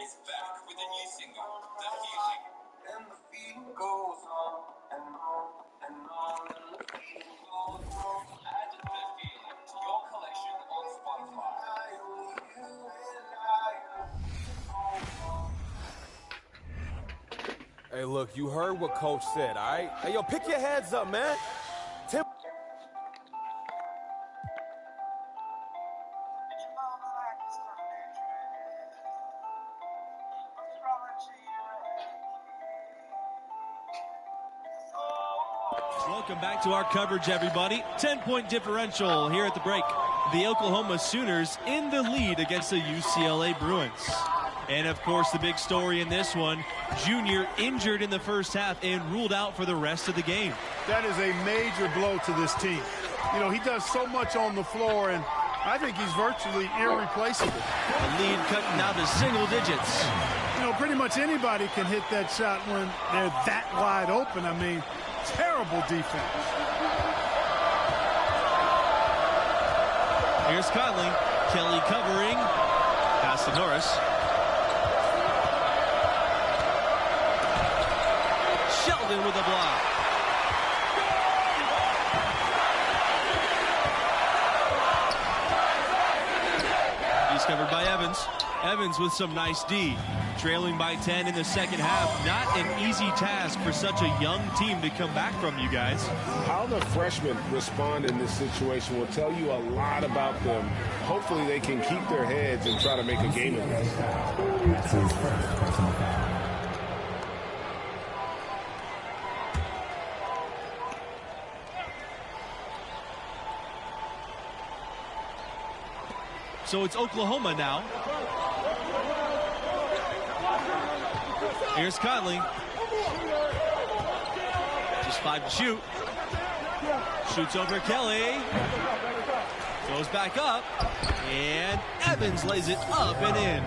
is back with a new single, The Feeling. And the feeling goes on and on and on, and the feeling goes on. Add The Feeling to your collection on Spotify. Hey, look, you heard what Coach said, all right? Hey, yo, pick your heads up, man. Welcome back to our coverage, everybody. 10-point differential here at the break. The Oklahoma Sooners in the lead against the UCLA Bruins. And, of course, the big story in this one, Junior injured in the first half and ruled out for the rest of the game. That is a major blow to this team. You know, he does so much on the floor, and I think he's virtually irreplaceable. The lead cut now to single digits. You know, pretty much anybody can hit that shot when they're that wide open. I mean, terrible defense. Here's Conley. Kelly covering. Pass to Norris. Sheldon with a block. He's covered by Evans. Evans with some nice D. Trailing by 10 in the second half. Not an easy task for such a young team to come back from, you guys. How the freshmen respond in this situation will tell you a lot about them. Hopefully they can keep their heads and try to make a game of this. So it's Oklahoma now. Here's Conley. Just 5 to shoot. Shoots over Kelly. Goes back up. And Evans lays it up and in.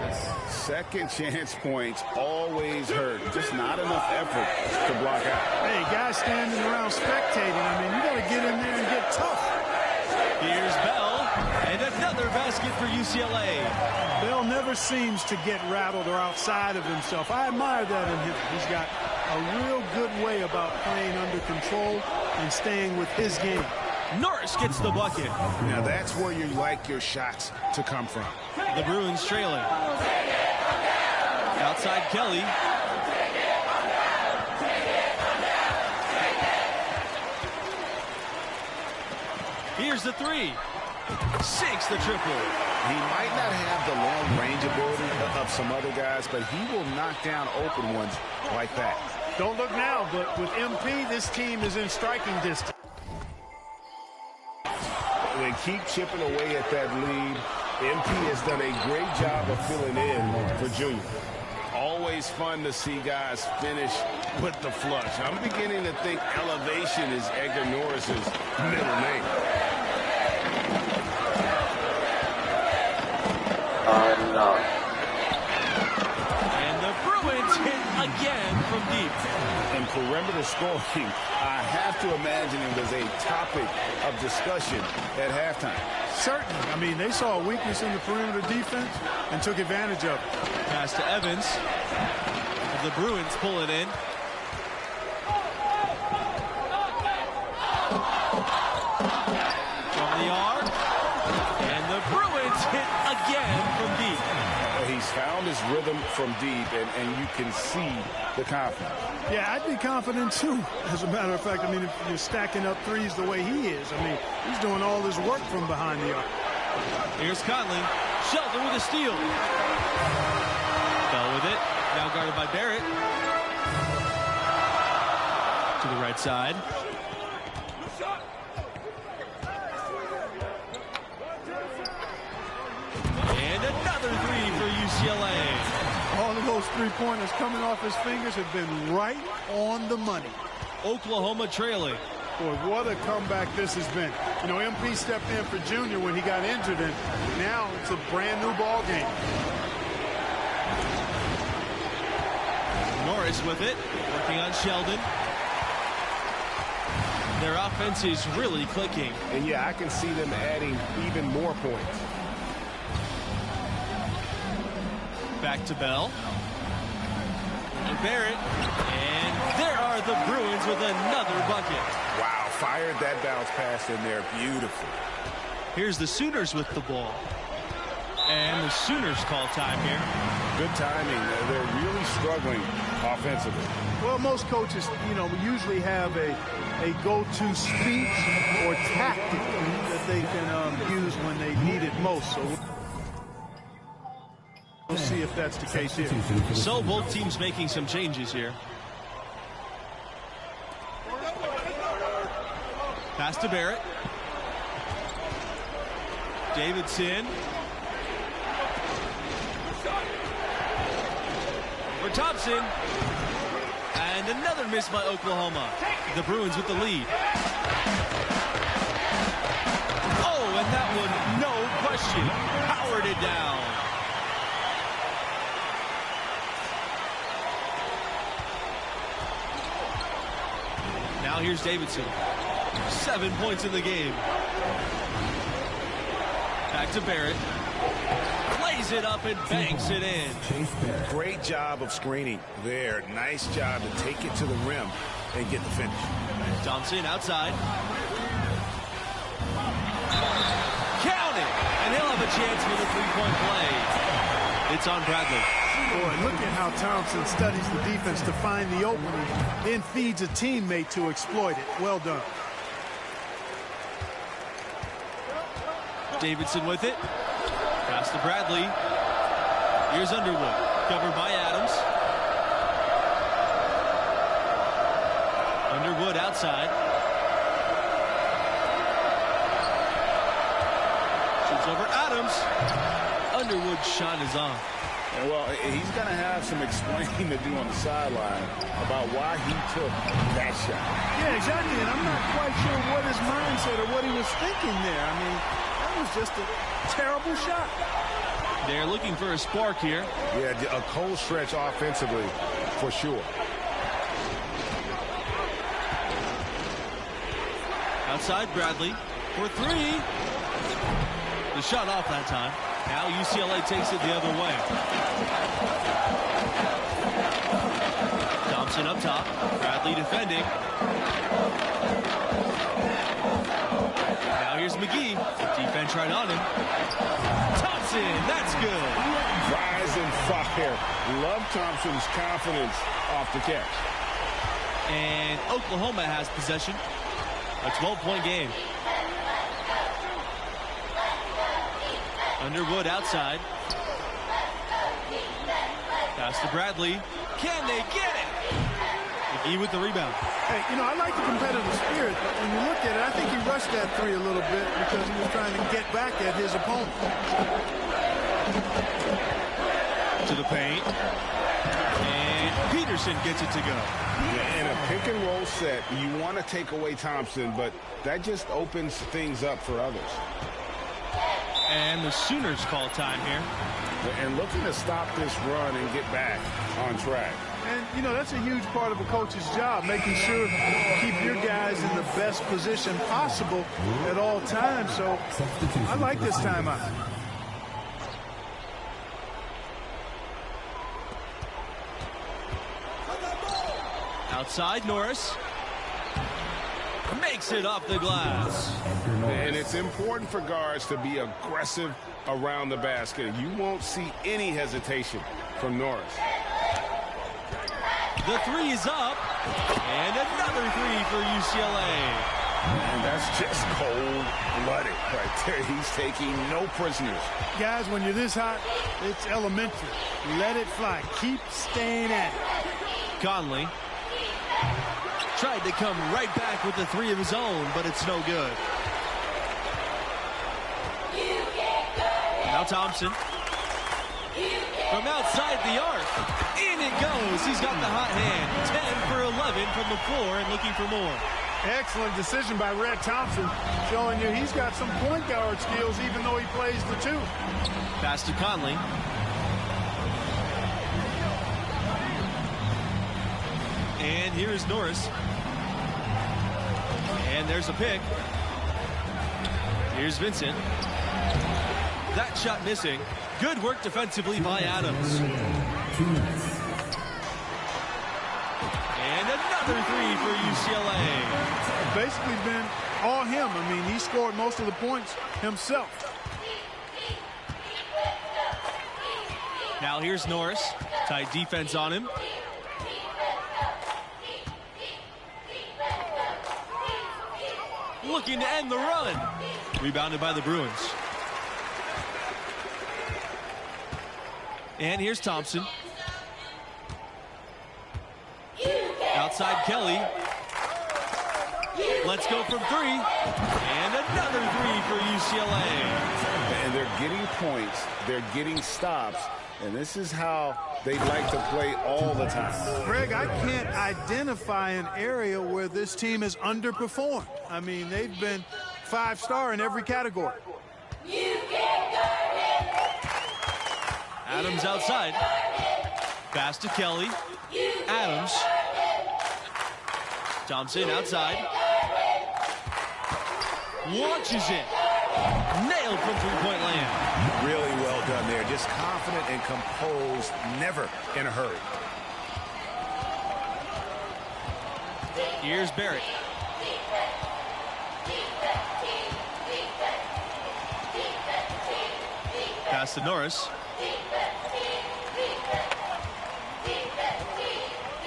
Second chance points always hurt. Just not enough effort to block out. Hey, guys standing around spectating. I mean, you got to get in there and get tough. Here's Bell. And another basket for UCLA. Bell never seems to get rattled or outside of himself. I admire that in him. He's got a real good way about playing under control and staying with his game. Norris gets the bucket. Now that's where you like your shots to come from. The Bruins trailing. Outside Kelly. Here's the three. Sinks the triple. He might not have the long-range ability of some other guys, but he will knock down open ones like that. Don't look now, but with MP, this team is in striking distance. They keep chipping away at that lead. MP has done a great job of filling in for Junior. Always fun to see guys finish with the flush. I'm beginning to think elevation is Edgar Norris's middle name. And the Bruins hit again from deep. And perimeter scoring, I have to imagine it was a topic of discussion at halftime. Certainly. I mean, they saw a weakness in the perimeter defense and took advantage of it. Pass to Evans. The Bruins pull it in. From the arc. And the Bruins hit again from deep. He's found his rhythm from deep, and you can see the confidence. Yeah, I'd be confident, too, as a matter of fact. I mean, if you're stacking up threes the way he is, I mean, he's doing all his work from behind the arc. Here's Conley. Sheldon with a steal. Bell with it. Now guarded by Barrett. To the right side. And another three for UCLA. All of those three-pointers coming off his fingers have been right on the money. Oklahoma trailing. Boy, what a comeback this has been. You know, MP stepped in for Junior when he got injured, and now it's a brand-new ball game. Norris with it, working on Sheldon. Their offense is really clicking. And, yeah, I can see them adding even more points. Back to Bell. To Barrett. And there are the Bruins with another bucket. Wow, fired that bounce pass in there. Beautiful. Here's the Sooners with the ball. And the Sooners call time here. Good timing. They're really struggling offensively. Well, most coaches, usually have a go-to speech or tactic that they can use when they need it most. So we'll see if that's the case here. So both teams making some changes here. Pass to Barrett. Davidson. For Thompson. And another miss by Oklahoma. The Bruins with the lead. Oh, and that one, no question, powered it down. Now here's Davidson. 7 points in the game. Back to Barrett. Plays it up and banks it in. Great job of screening there. Nice job to take it to the rim and get the finish. Thompson outside. Count it! And he'll have a chance for the three-point play. It's on Bradley. Boy, look at how Thompson studies the defense to find the opening, then feeds a teammate to exploit it. Well done. Davidson with it. Pass to Bradley. Here's Underwood. Covered by Adams. Underwood outside. Shoots over Adams. Underwood's shot is on. Well, he's going to have some explaining to do on the sideline about why he took that shot. Yeah, exactly. And I'm not quite sure what his mindset or what he was thinking there. I mean, that was just a terrible shot. They're looking for a spark here. Yeah, a cold stretch offensively for sure. Outside Bradley for three. The shot off that time. Now UCLA takes it the other way. Thompson up top. Bradley defending. Now here's McGee. Defense right on him. Thompson, that's good. Rise and fire. Love Thompson's confidence off the catch. And Oklahoma has possession. A 12-point game. Underwood outside. Pass to Bradley. Can they get it? McGee with the rebound. Hey, I like the competitive spirit, but when you look at it, I think he rushed that three a little bit because he was trying to get back at his opponent. To the paint. And Peterson gets it to go. Yeah, in a pick and roll set, you want to take away Thompson, but that just opens things up for others. And the Sooners call time here. And looking to stop this run and get back on track. And, that's a huge part of a coach's job, making sure to keep your guys in the best position possible at all times. So I like this timeout. Outside, Norris. Makes it off the glass. And it's important for guards to be aggressive around the basket. You won't see any hesitation from Norris. The three is up. And another three for UCLA. And that's just cold-blooded right there. He's taking no prisoners. Guys, when you're this hot, it's elementary. Let it fly. Keep staying at it. Conley tried to come right back with the three of his own, but it's no good. Now Thompson. From outside the arc. In it goes. He's got the hot hand. 10 for 11 from the floor and looking for more. Excellent decision by Red Thompson, showing you he's got some point guard skills even though he plays the two. Pass to Conley. And here's Norris. And there's a pick. Here's Vincent. That shot missing. Good work defensively by Adams. And another three for UCLA. Basically been all him. I mean, he scored most of the points himself. Now here's Norris. Tight defense on him. Looking to end the run. Rebounded by the Bruins. And here's Thompson. Outside Kelly. Let's go from three. And another three for UCLA. And they're getting points. They're getting stops. And this is how they like to play all the time. Greg, I can't identify an area where this team has underperformed. I mean, they've been 5-star in every category. Adams outside. Pass to Kelly. Adams. Thompson outside. Launches it. Nailed from three-point land. Really well done there. Just confident and composed, never in a hurry. Here's Barrett. Pass to Norris.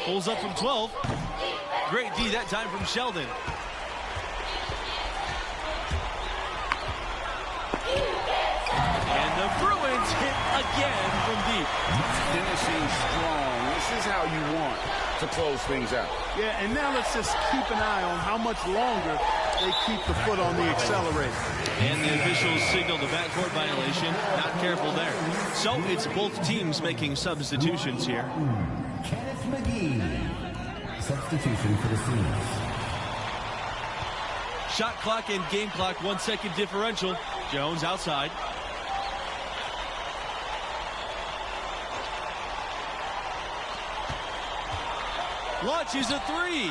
Pulls up from 12. Great D that time from Sheldon. And the Bruins hit again from deep. Finishing strong. This is how you want to close things out. Yeah, and now let's just keep an eye on how much longer they keep the foot on the accelerator. And the officials signaled a backcourt violation. Not careful there. So it's both teams making substitutions here. Kenneth McGee, substitution for the Seas. Shot clock and game clock, 1 second differential. Jones outside. Launches a three.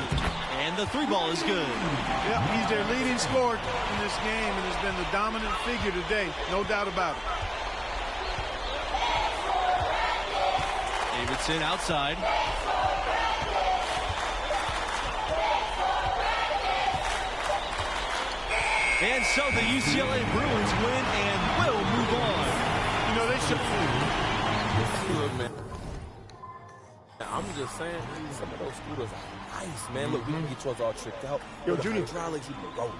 And the three ball is good. Yeah, he's their leading scorer in this game and has been the dominant figure today. No doubt about it. Davidson outside. And so the UCLA Bruins win and will move on. You know, they should. Look, man. I'm just saying, some of those scooters are nice, man. Look, we can get yours all tricked out. Yo, Junior. Hydraulics, you can roll.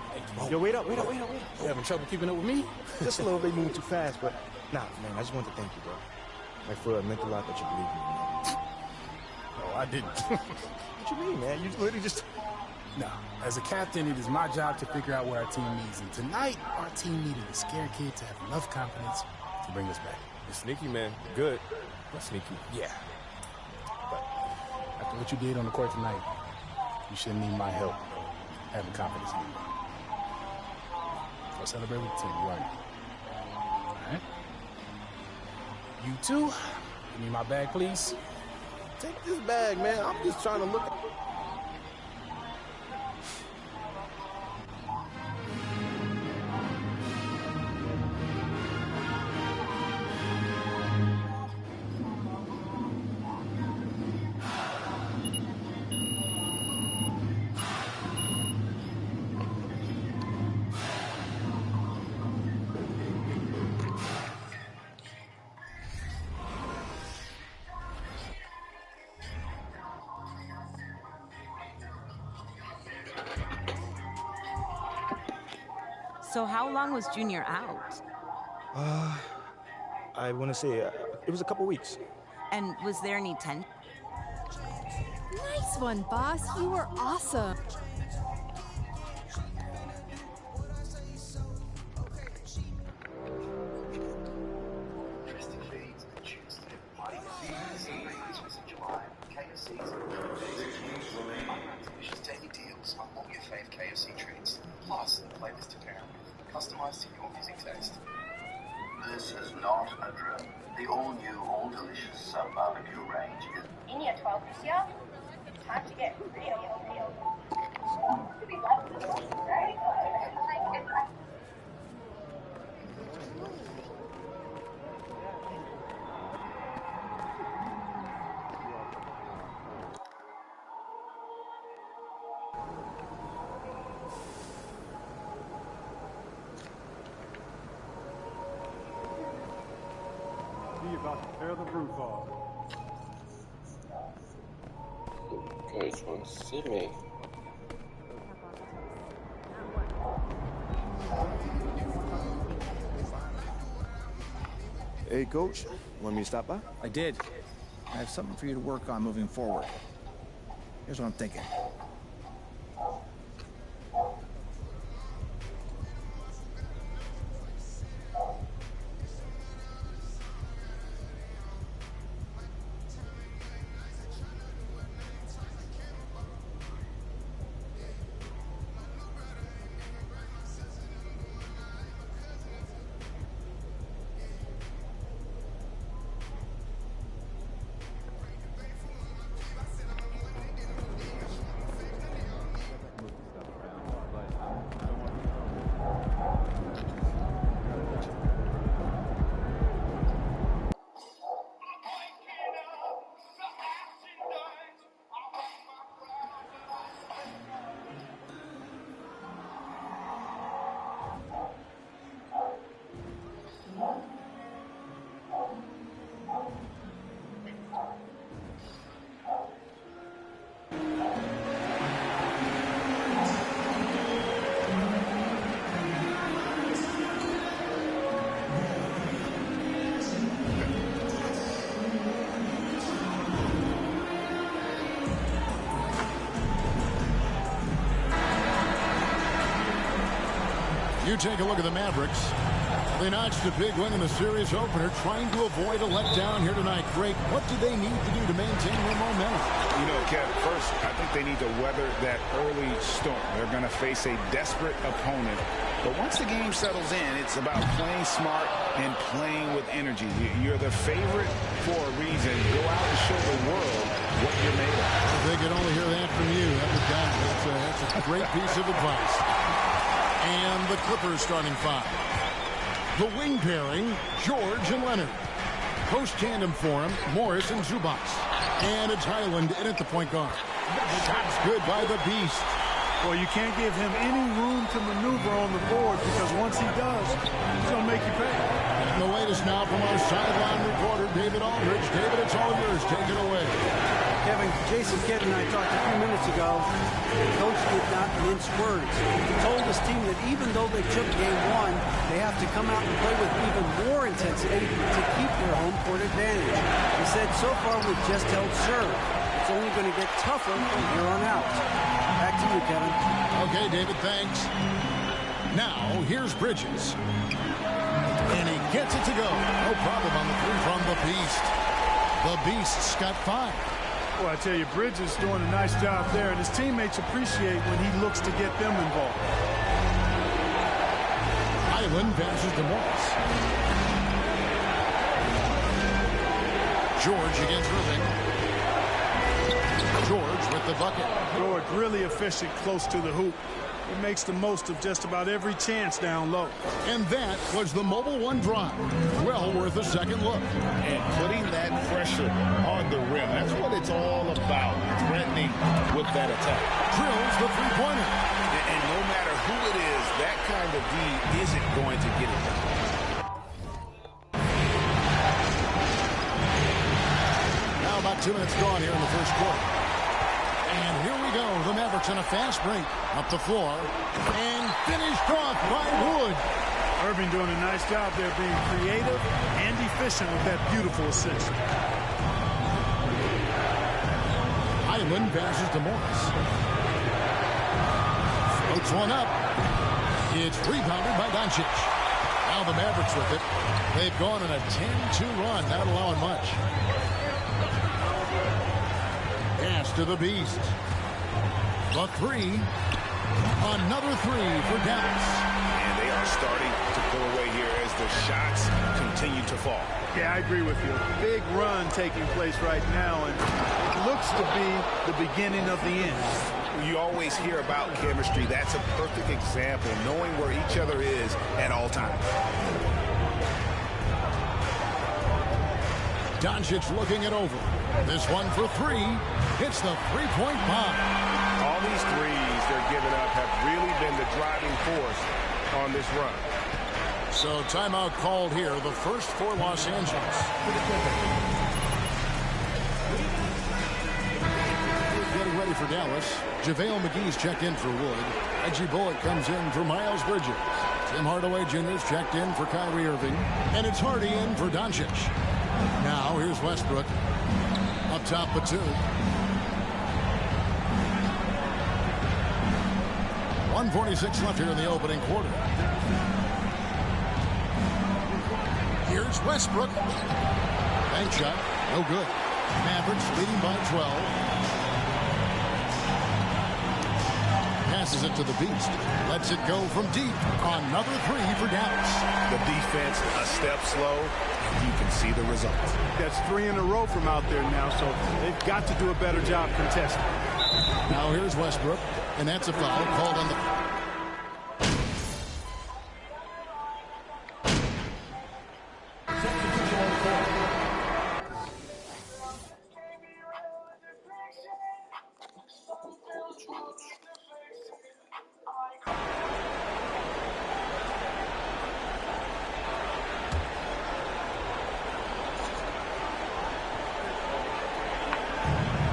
Yo, wait up. You having trouble keeping up with me? Just a little bit, moving too fast, but nah, man, I just wanted to thank you, bro. Like, for it meant a lot that you believe me, man. No, I didn't. What you mean, man? You literally just... No, as a captain, it is my job to figure out what our team needs. And tonight, our team needed a scared kid to have enough confidence to bring us back. You're sneaky, man. Good. But sneaky. Yeah. But after what you did on the court tonight, you shouldn't need my help having confidence in you. I'll celebrate with the team, you already. All right? You too. Give me my bag, please. Take this bag, man. I'm just trying to look at... So how long was Junior out? I want to say it was a couple weeks. And was there any tension? Nice one, boss. You were awesome. KFC treats, plus the playlist to pair with, customized to your music taste. This is not a drill. The all-new, all-delicious Sub Barbecue range is... In year 12 this year, time to get real. He about to tear the roof off. Coach wants to see me. Hey, Coach. Want me to stop by? I did. I have something for you to work on moving forward. Here's what I'm thinking. You take a look at the Mavericks. They notched a big win in the series opener, trying to avoid a letdown here tonight. Greg, what do they need to do to maintain their momentum? You know, Kev, first, I think they need to weather that early storm. They're going to face a desperate opponent. But once the game settles in, it's about playing smart and playing with energy. You're the favorite for a reason. Go out and show the world what you're made of. If they could only hear that from you, that's a great piece of advice. And the Clippers starting five. The wing pairing, George and Leonard. Post tandem for him, Morris and Zubac. And it's Highland in at the point guard. Shots good by the Beast. Well, you can't give him any room to maneuver on the board because once he does, he's going to make you pay. And the latest now from our sideline reporter, David Aldridge. David, it's all yours. Take it away. Kevin, Jason Kidd and I talked a few minutes ago. The coach did not mince words. He told his team that even though they took game one, they have to come out and play with even more intensity to keep their home court advantage. He said, so far we've just held serve. It's only going to get tougher from here on out. Back to you, Kevin. Okay, David, thanks. Now, here's Bridges. And he gets it to go. No problem on the three from the Beast. The Beast's got five. Well, I tell you, Bridges doing a nice job there, and his teammates appreciate when he looks to get them involved. Highland passes to Morris. George against Irving. George with the bucket. George really efficient close to the hoop. He makes the most of just about every chance down low. And that was the Mobile One drive. Well worth a second look. And putting that pressure on the rim. That's what it's all about. Threatening with that attack. Drills the three-pointer. And no matter who it is, that kind of D isn't going to get it done. Now about 2 minutes gone here in the first quarter. And here we go. The Mavericks on a fast break. Up the floor. And finished off by Wood. Irving doing a nice job there being creative and efficient with that beautiful assist. Highland passes to Morris. Floats one up. It's rebounded by Doncic. Now the Mavericks with it. They've gone on a 10-2 run, not allowing much. Pass to the Beast. The three. Another three for Dallas. And they are starting to pull away here as the shots continue to fall. Yeah, I agree with you. Big run taking place right now, and it looks to be the beginning of the end. You always hear about chemistry. That's a perfect example, knowing where each other is at all times. Doncic looking it over. This one for three. It's the three-point bomb. All these threes they're giving up have really been the driving force on this run. So timeout called here, the first for Los Angeles. Getting ready for Dallas. JaVale McGee's checked in for Wood. Reggie Bullock comes in for Miles Bridges. Tim Hardaway Jr.'s checked in for Kyrie Irving. And it's Hardy in for Doncic. Now here's Westbrook. Up top Batum. 1:46 left here in the opening quarter. Here's Westbrook. Bank shot. No good. Mavericks leading by 12. Passes it to the Beast. Lets it go from deep. Another three for Dallas. The defense a step slow. You can see the result. That's 3 in a row from out there now, so they've got to do a better job contesting. Now here's Westbrook, and that's a foul called on the...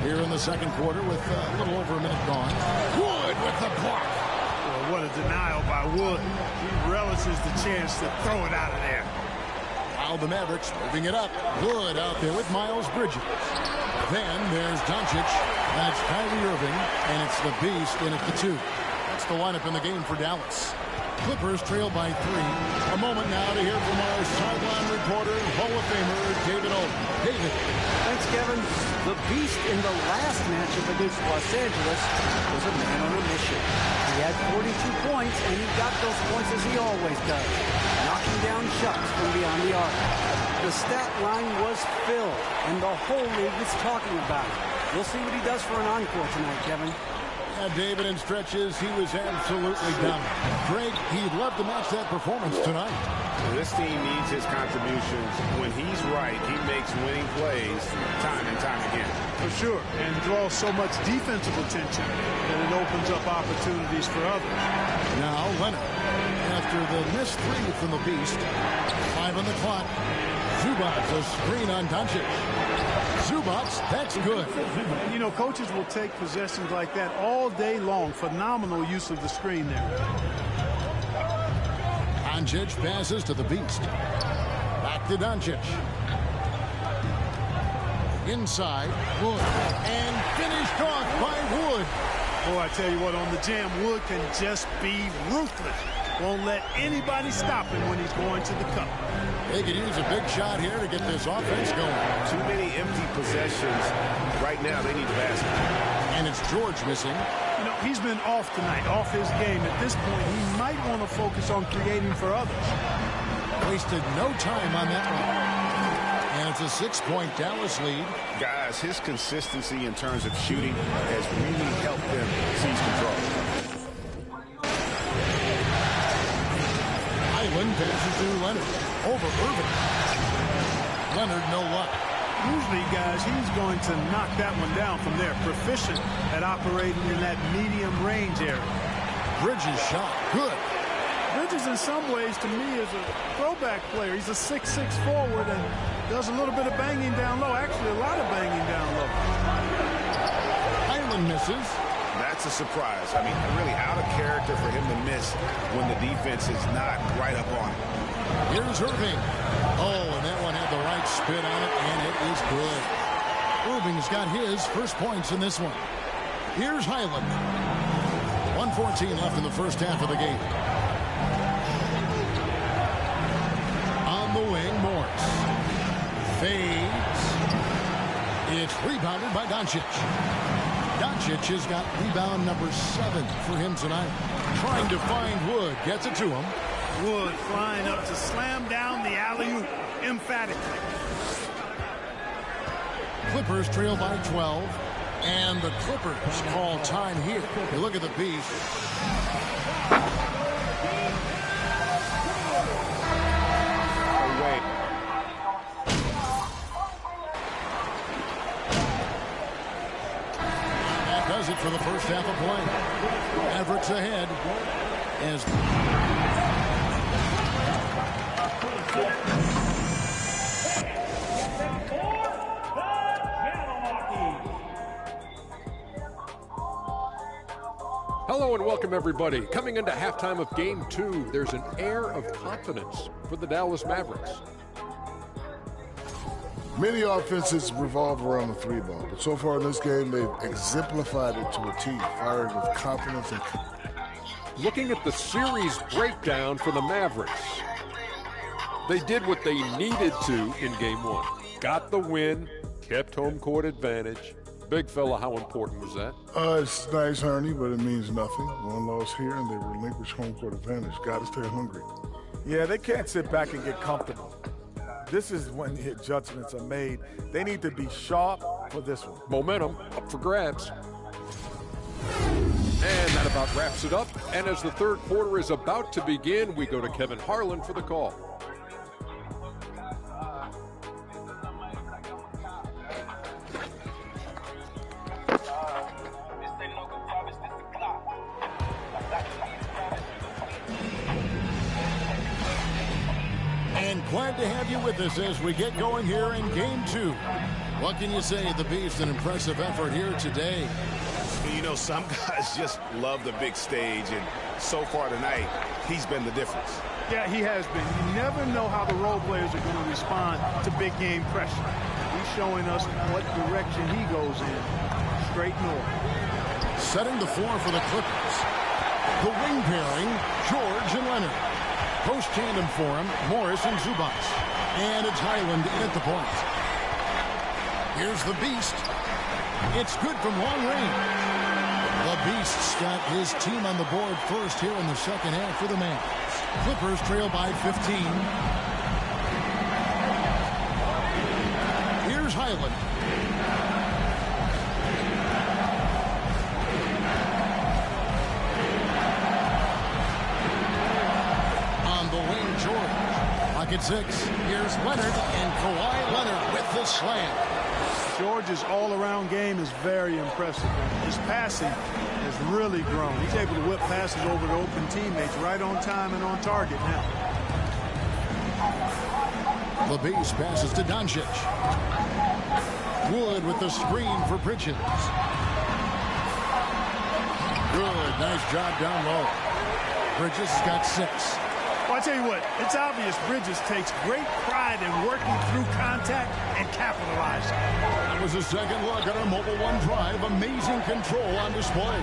Here in the second quarter with a little over a minute gone. Wood with the block. Well, what a denial by Wood. He relishes the chance to throw it out of there. Now the Mavericks moving it up. Wood out there with Miles Bridges. Then there's Doncic. That's Kyrie Irving. And it's the Beast in at the 2. That's the lineup in the game for Dallas. Clippers trail by 3. A moment now to hear from our sideline reporter, Hall of Famer David Olden. David. Thanks, Kevin. The Beast in the last matchup against Los Angeles was a man on a mission. He had 42 points, and he got those points as he always does, knocking down shots from beyond the arc. The stat line was filled, and the whole league was talking about it. We'll see what he does for an encore tonight, Kevin. David, in stretches, he was absolutely dominant. Greg, he'd love to match that performance tonight. This team needs his contributions. When he's right, he makes winning plays time and time again. For sure, and draws so much defensive attention that it opens up opportunities for others. Now Leonard, after the missed 3 from the Beast, 5 on the clock. Zubac, a screen on Doncic. Zubac, that's good. And, you know, coaches will take possessions like that all day long. Phenomenal use of the screen there. Doncic passes to the Beast. Back to Doncic. Inside, Wood. And finished off by Wood. Oh, I tell you what, on the jam, Wood can just be ruthless. Won't let anybody stop him when he's going to the cup. They could use a big shot here to get this offense going. Too many empty possessions. Right now, they need the basket. And it's George missing. You know, he's been off tonight, off his game. At this point, he might want to focus on creating for others. Wasted no time on that one. And it's a 6-point Dallas lead. Guys, his consistency in terms of shooting has really helped them seize control. Highland passes to Leonard. Over Irving. Leonard, no luck. Usually, guys, he's going to knock that one down from there. Proficient at operating in that medium range area. Bridges shot. Good. Bridges, in some ways, to me, is a throwback player. He's a 6'6" forward and does a little bit of banging down low. Actually, a lot of banging down low. Highland misses. That's a surprise. I mean, really out of character for him to miss when the defense is not right up on him. Here's Irving. Oh, and that one had the right spin on it, and it is good. Irving's got his first points in this one. Here's Highland. 1:14 left in the first half of the game. On the wing, Morris. Fades. It's rebounded by Doncic. Doncic has got rebound number 7 for him tonight. Trying to find Wood. Gets it to him. Wood flying up to slam down the alley-oop emphatically. Clippers trail by 12. And the Clippers call time here. You look at the Beast. Away. That does it for the first half of play. Mavericks ahead. As Hello and welcome, everybody. Coming into halftime of Game 2, there's an air of confidence for the Dallas Mavericks. Many offenses revolve around the three ball, but so far in this game, they've exemplified it to a T, firing with confidence and... Looking at the series breakdown for the Mavericks, they did what they needed to in Game 1. Got the win, kept home court advantage. Big fella, how important was that? It's nice, Ernie, but it means nothing. One loss here, and they relinquish home court advantage. Got to stay hungry. Yeah, they can't sit back and get comfortable. This is when hit judgments are made. They need to be sharp for this one. Momentum up for grabs. And that about wraps it up. And as the third quarter is about to begin, we go to Kevin Harlan for the call. And glad to have you with us as we get going here in Game 2. What can you say? The Beast, an impressive effort here today. You know, some guys just love the big stage, and so far tonight, he's been the difference. Yeah, he has been. You never know how the role players are going to respond to big game pressure. He's showing us what direction he goes in. Straight north. Setting the floor for the Clippers. The wing pairing, George and Leonard. Post tandem for him, Morris and Zubac. And it's Highland in at the point. Here's the Beast. It's good from long range. The Beast's got his team on the board first here in the second half for the Mavs. Clippers trail by 15. Here's Highland. At 6. Here's Leonard, and Kawhi Leonard with the slam. George's all-around game is very impressive. His passing has really grown. He's able to whip passes over to open teammates right on time and on target now. The Beast passes to Doncic. Wood with the screen for Bridges. Good, nice job down low. Bridges has got 6. Well, I tell you what, it's obvious Bridges takes great pride in working through contact and capitalizing. That was a second look at our Mobile One drive. Amazing control on display.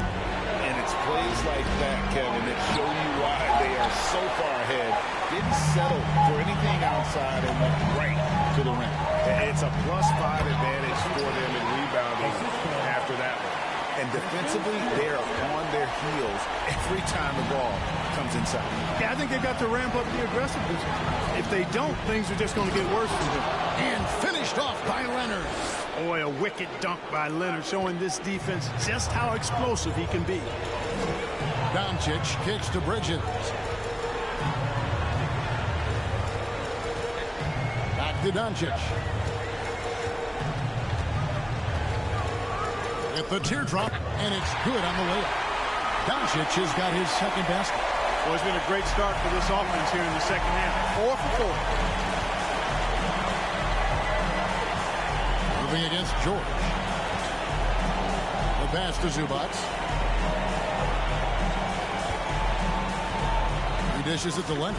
And it's plays like that, Kevin, that show you why they are so far ahead. Didn't settle for anything outside and went right to the rim. It's a +5 advantage for them in rebounding after that one. And defensively, they are on their heels every time the ball comes inside. Yeah, I think they've got to ramp up the aggressiveness. If they don't, things are just going to get worse for them. And finished off by Leonard. Boy, a wicked dunk by Leonard, showing this defense just how explosive he can be. Doncic kicks to Bridges. Back to Doncic. With the teardrop, and it's good on the layup. Doncic has got his second basket. Well, it's been a great start for this offense here in the second half. 4 for 4. Moving against George. The pass to Zubac. He dishes it to Leonard.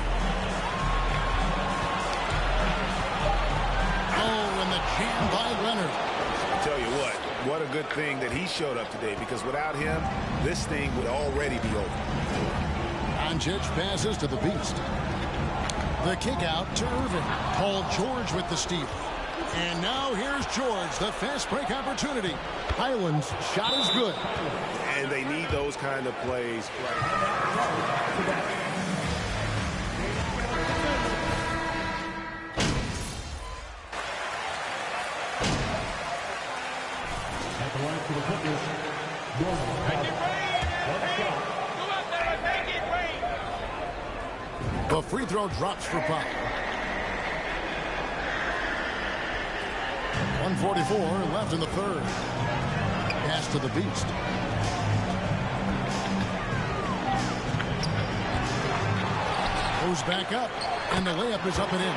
Oh, and the jam by Leonard. I tell you what a good thing that he showed up today, because without him, this thing would already be over. Doncic passes to the Beast. The kick out to Irving. Paul George with the steal. And now here's George, the fast break opportunity. Highland's shot is good. And they need those kind of plays. The free throw drops for Pop. 1:44 left in the third. Pass to the Beast. Goes back up, and the layup is up and in.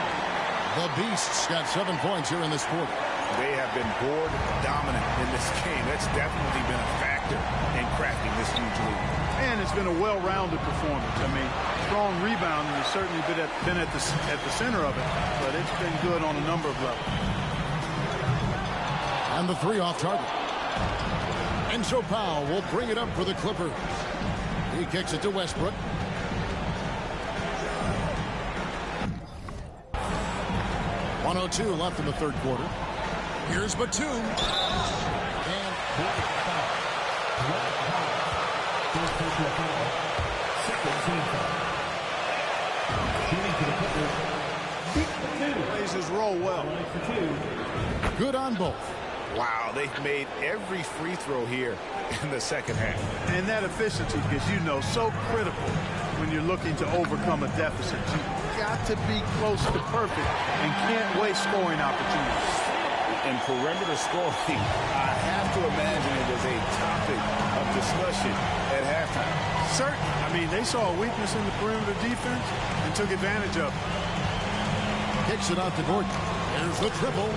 The Beast's got 7 points here in this quarter. They have been board dominant in this game. That's definitely been a factor in crafting this huge lead. And it's been a well-rounded performance. I mean, strong rebounding has certainly been at the center of it, but it's been good on a number of levels. And the three off target. And so Powell will bring it up for the Clippers. He kicks it to Westbrook. .102 left in the third quarter. Here's Batum. And plays his role well. Good on both. Wow, they've made every free throw here in the second half. And that efficiency, as you know, so critical when you're looking to overcome a deficit. You've got to be close to perfect and can't waste scoring opportunities. And perimeter scoring, I have to imagine it was a topic of discussion at halftime. Certainly. I mean, they saw a weakness in the perimeter defense and took advantage of it. Kicks it out to Gordon. There's the triple.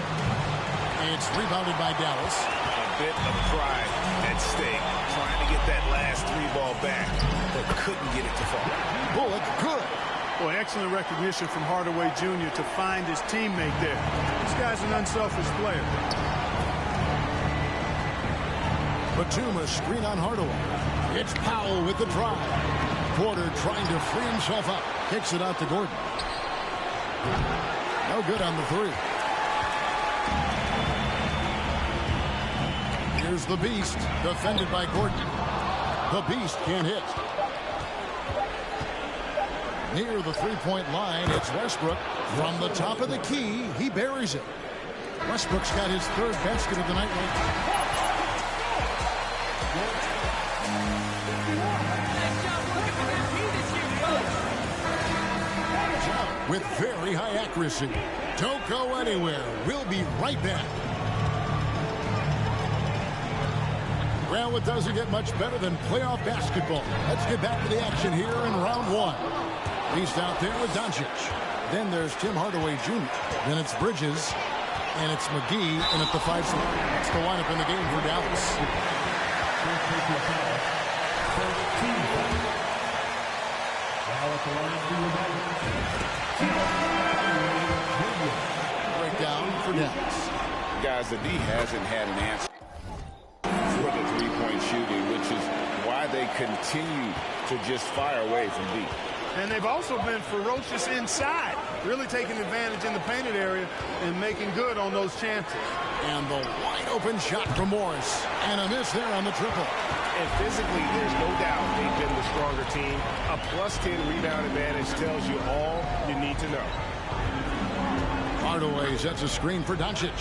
It's rebounded by Dallas. A bit of pride at stake, trying to get that last three ball back, but couldn't get it to fall. Bullock, good. Boy, excellent recognition from Hardaway Jr. to find his teammate there. This guy's an unselfish player. Batum, a screen on Hardaway. It's Powell with the drive. Porter trying to free himself up. Kicks it out to Gordon. No good on the three. Here's the Beast, defended by Gordon. The Beast can't hit. Near the three-point line, it's Westbrook. From the top of the key, he buries it. Westbrook's got his third basket of the night. With very high accuracy. Don't go anywhere. We'll be right back. Well, it doesn't get much better than playoff basketball. Let's get back to the action here in round one. Beast out there with Doncic. Then there's Tim Hardaway Jr. Then it's Bridges. And it's McGee. And at the 5 slot. That's the lineup in the game for Dallas. Breakdown for Dallas. Guys, the D hasn't had an answer for the three-point shooting, which is why they continue to just fire away from deep. And they've also been ferocious inside, really taking advantage in the painted area and making good on those chances. And the wide-open shot from Morris. And a miss there on the triple. And physically, there's no doubt they've been the stronger team. A +10 rebound advantage tells you all you need to know. Hardaway sets a screen for Doncic.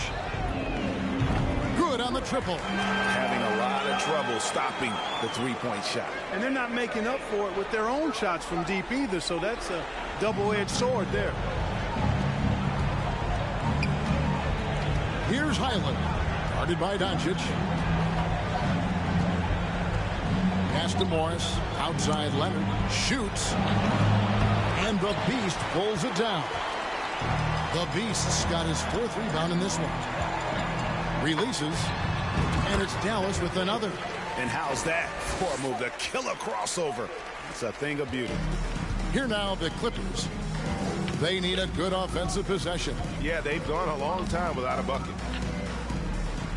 Good on the triple. Having a lot of trouble stopping the three-point shot. And they're not making up for it with their own shots from deep either, so that's a double-edged sword there. Here's Highland. Guarded by Doncic. Pass to Morris. Outside Leonard. Shoots. And the Beast pulls it down. The Beast's got his 4th rebound in this one. Releases. And it's Dallas with another. And how's that for a move? The killer crossover. It's a thing of beauty. Here now, the Clippers. They need a good offensive possession. Yeah, they've gone a long time without a bucket.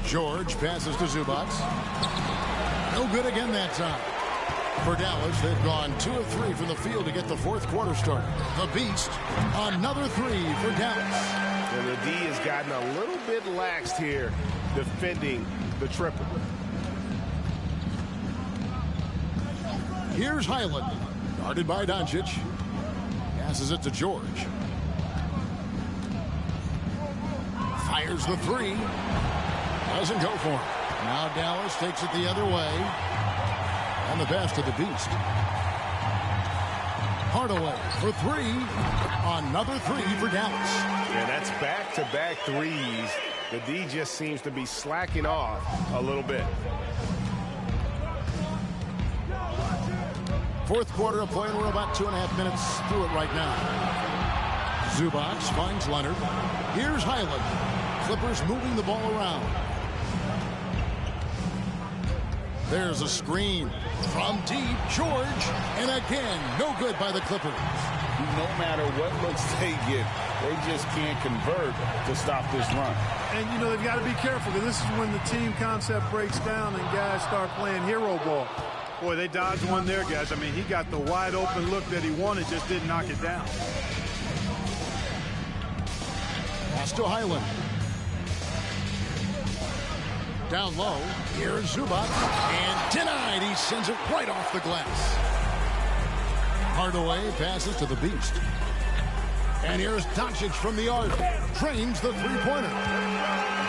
George passes to Zubac. No good again that time. For Dallas, they've gone 2 of 3 from the field to get the 4th quarter started. The Beast, another 3 for Dallas. And the D has gotten a little bit laxed here defending the triple. Here's Highland, guarded by Doncic. Passes it to George. Fires the 3. Doesn't go for him. Now Dallas takes it the other way. And the pass to the Beast. Hardaway for 3. Another 3 for Dallas. And that's back-to-back threes. The D just seems to be slacking off a little bit. 4th quarter of play, and we're about 2.5 minutes through it right now. Zubac finds Leonard. Here's Highland. Clippers moving the ball around. There's a screen from deep. George, and again, no good by the Clippers. No matter what looks they get, they just can't convert to stop this run. And, you know, they've got to be careful because this is when the team concept breaks down and guys start playing hero ball. Boy, they dodged one there, guys. I mean, he got the wide open look that he wanted, just didn't knock it down. Pass to Highland. Down low, here's Zubac, and denied. He sends it right off the glass. Hardaway passes to the Beast. And here's Doncic from the arc. Drains the three-pointer.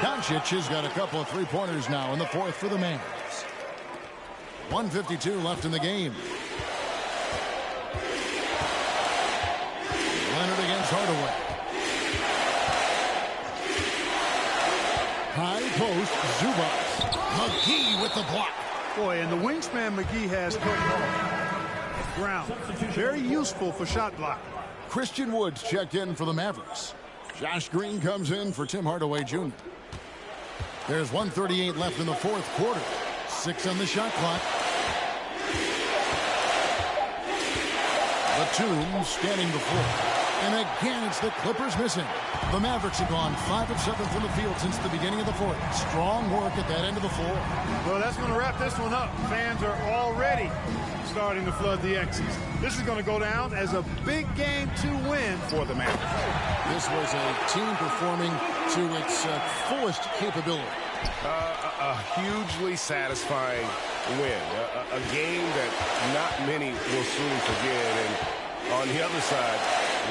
Doncic has got a couple of three-pointers now in the fourth for the Mavs. 1:52 left in the game. Leonard against Hardaway. High post, Zubac. McGee with the block. Boy, and the wingspan McGee has ground. Very useful for shot block. Christian Woods checked in for the Mavericks. Josh Green comes in for Tim Hardaway Jr. There's 1:38 left in the fourth quarter. 6 on the shot clock. Batum scanning the floor. And again, it's the Clippers missing. The Mavericks have gone 5 of 7 from the field since the beginning of the fourth. Strong work at that end of the floor. Well, that's going to wrap this one up. Fans are already starting to flood the X's. This is going to go down as a big game to win for the Mavericks. This was a team performing to its fullest capability. A hugely satisfying win. A game that not many will soon forget. And on the other side,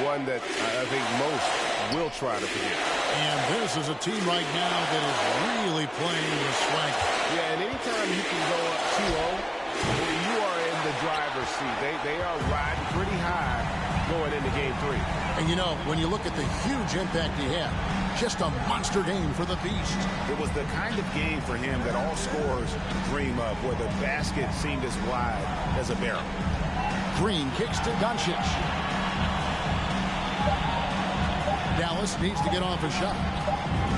one that I think most will try to forget. And this is a team right now that is really playing with swag. Yeah, and anytime you can go up 2-0, you are in the driver's seat. They are riding pretty high going into game 3. And you know, when you look at the huge impact he had, just a monster game for the Beast. It was the kind of game for him that all scorers dream of, where the basket seemed as wide as a barrel. Green kicks to Doncic. Dallas needs to get off a shot.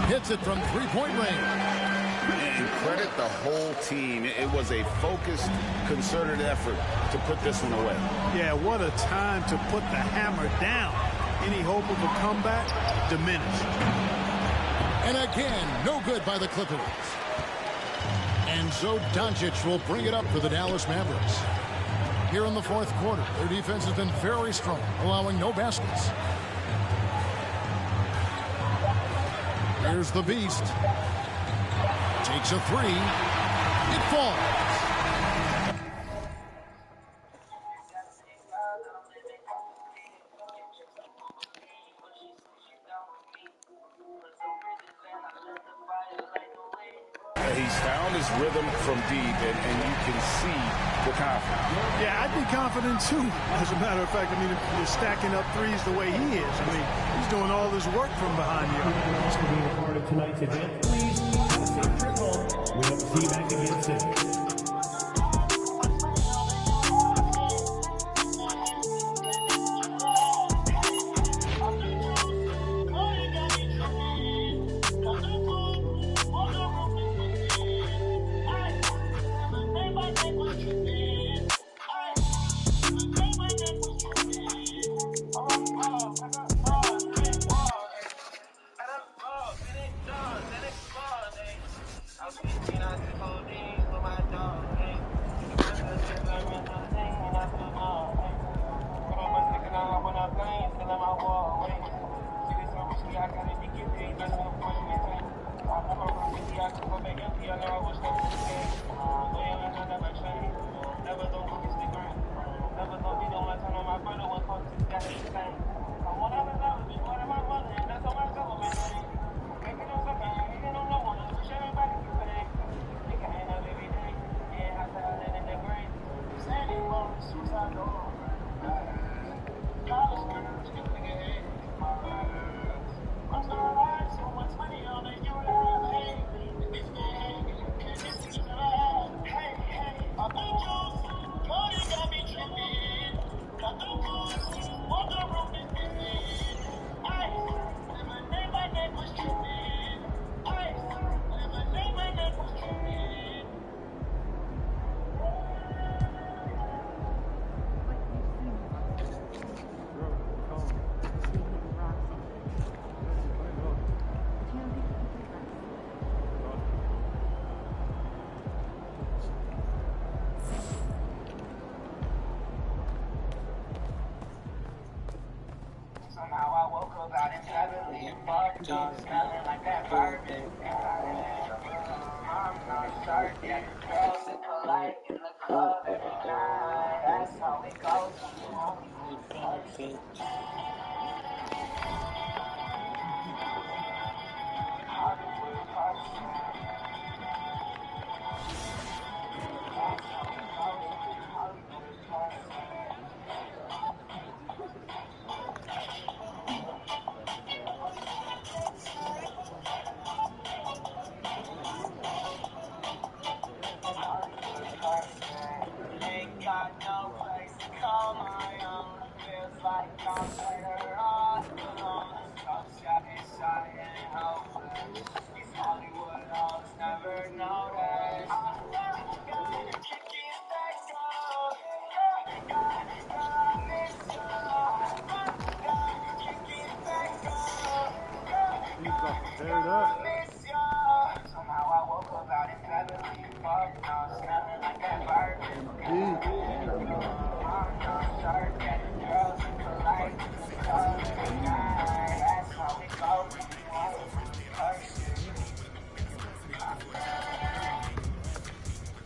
Hits it from three-point range. And credit the whole team. It was a focused, concerted effort to put this one away. Yeah, what a time to put the hammer down. Any hope of a comeback diminished. And again, no good by the Clippers. And so Doncic will bring it up for the Dallas Mavericks. Here in the fourth quarter, their defense has been very strong, allowing no baskets. Here's the Beast. Takes a three. It falls. He's found his rhythm from deep, and you can see the confidence. Yeah, I'd be confident too. As a matter of fact, I mean, if you're stacking up threes the way he is, I mean, he's doing all this work from behind you. Thanks for being a part of tonight's event. Please have a safe trip home. We hope to see you back again soon.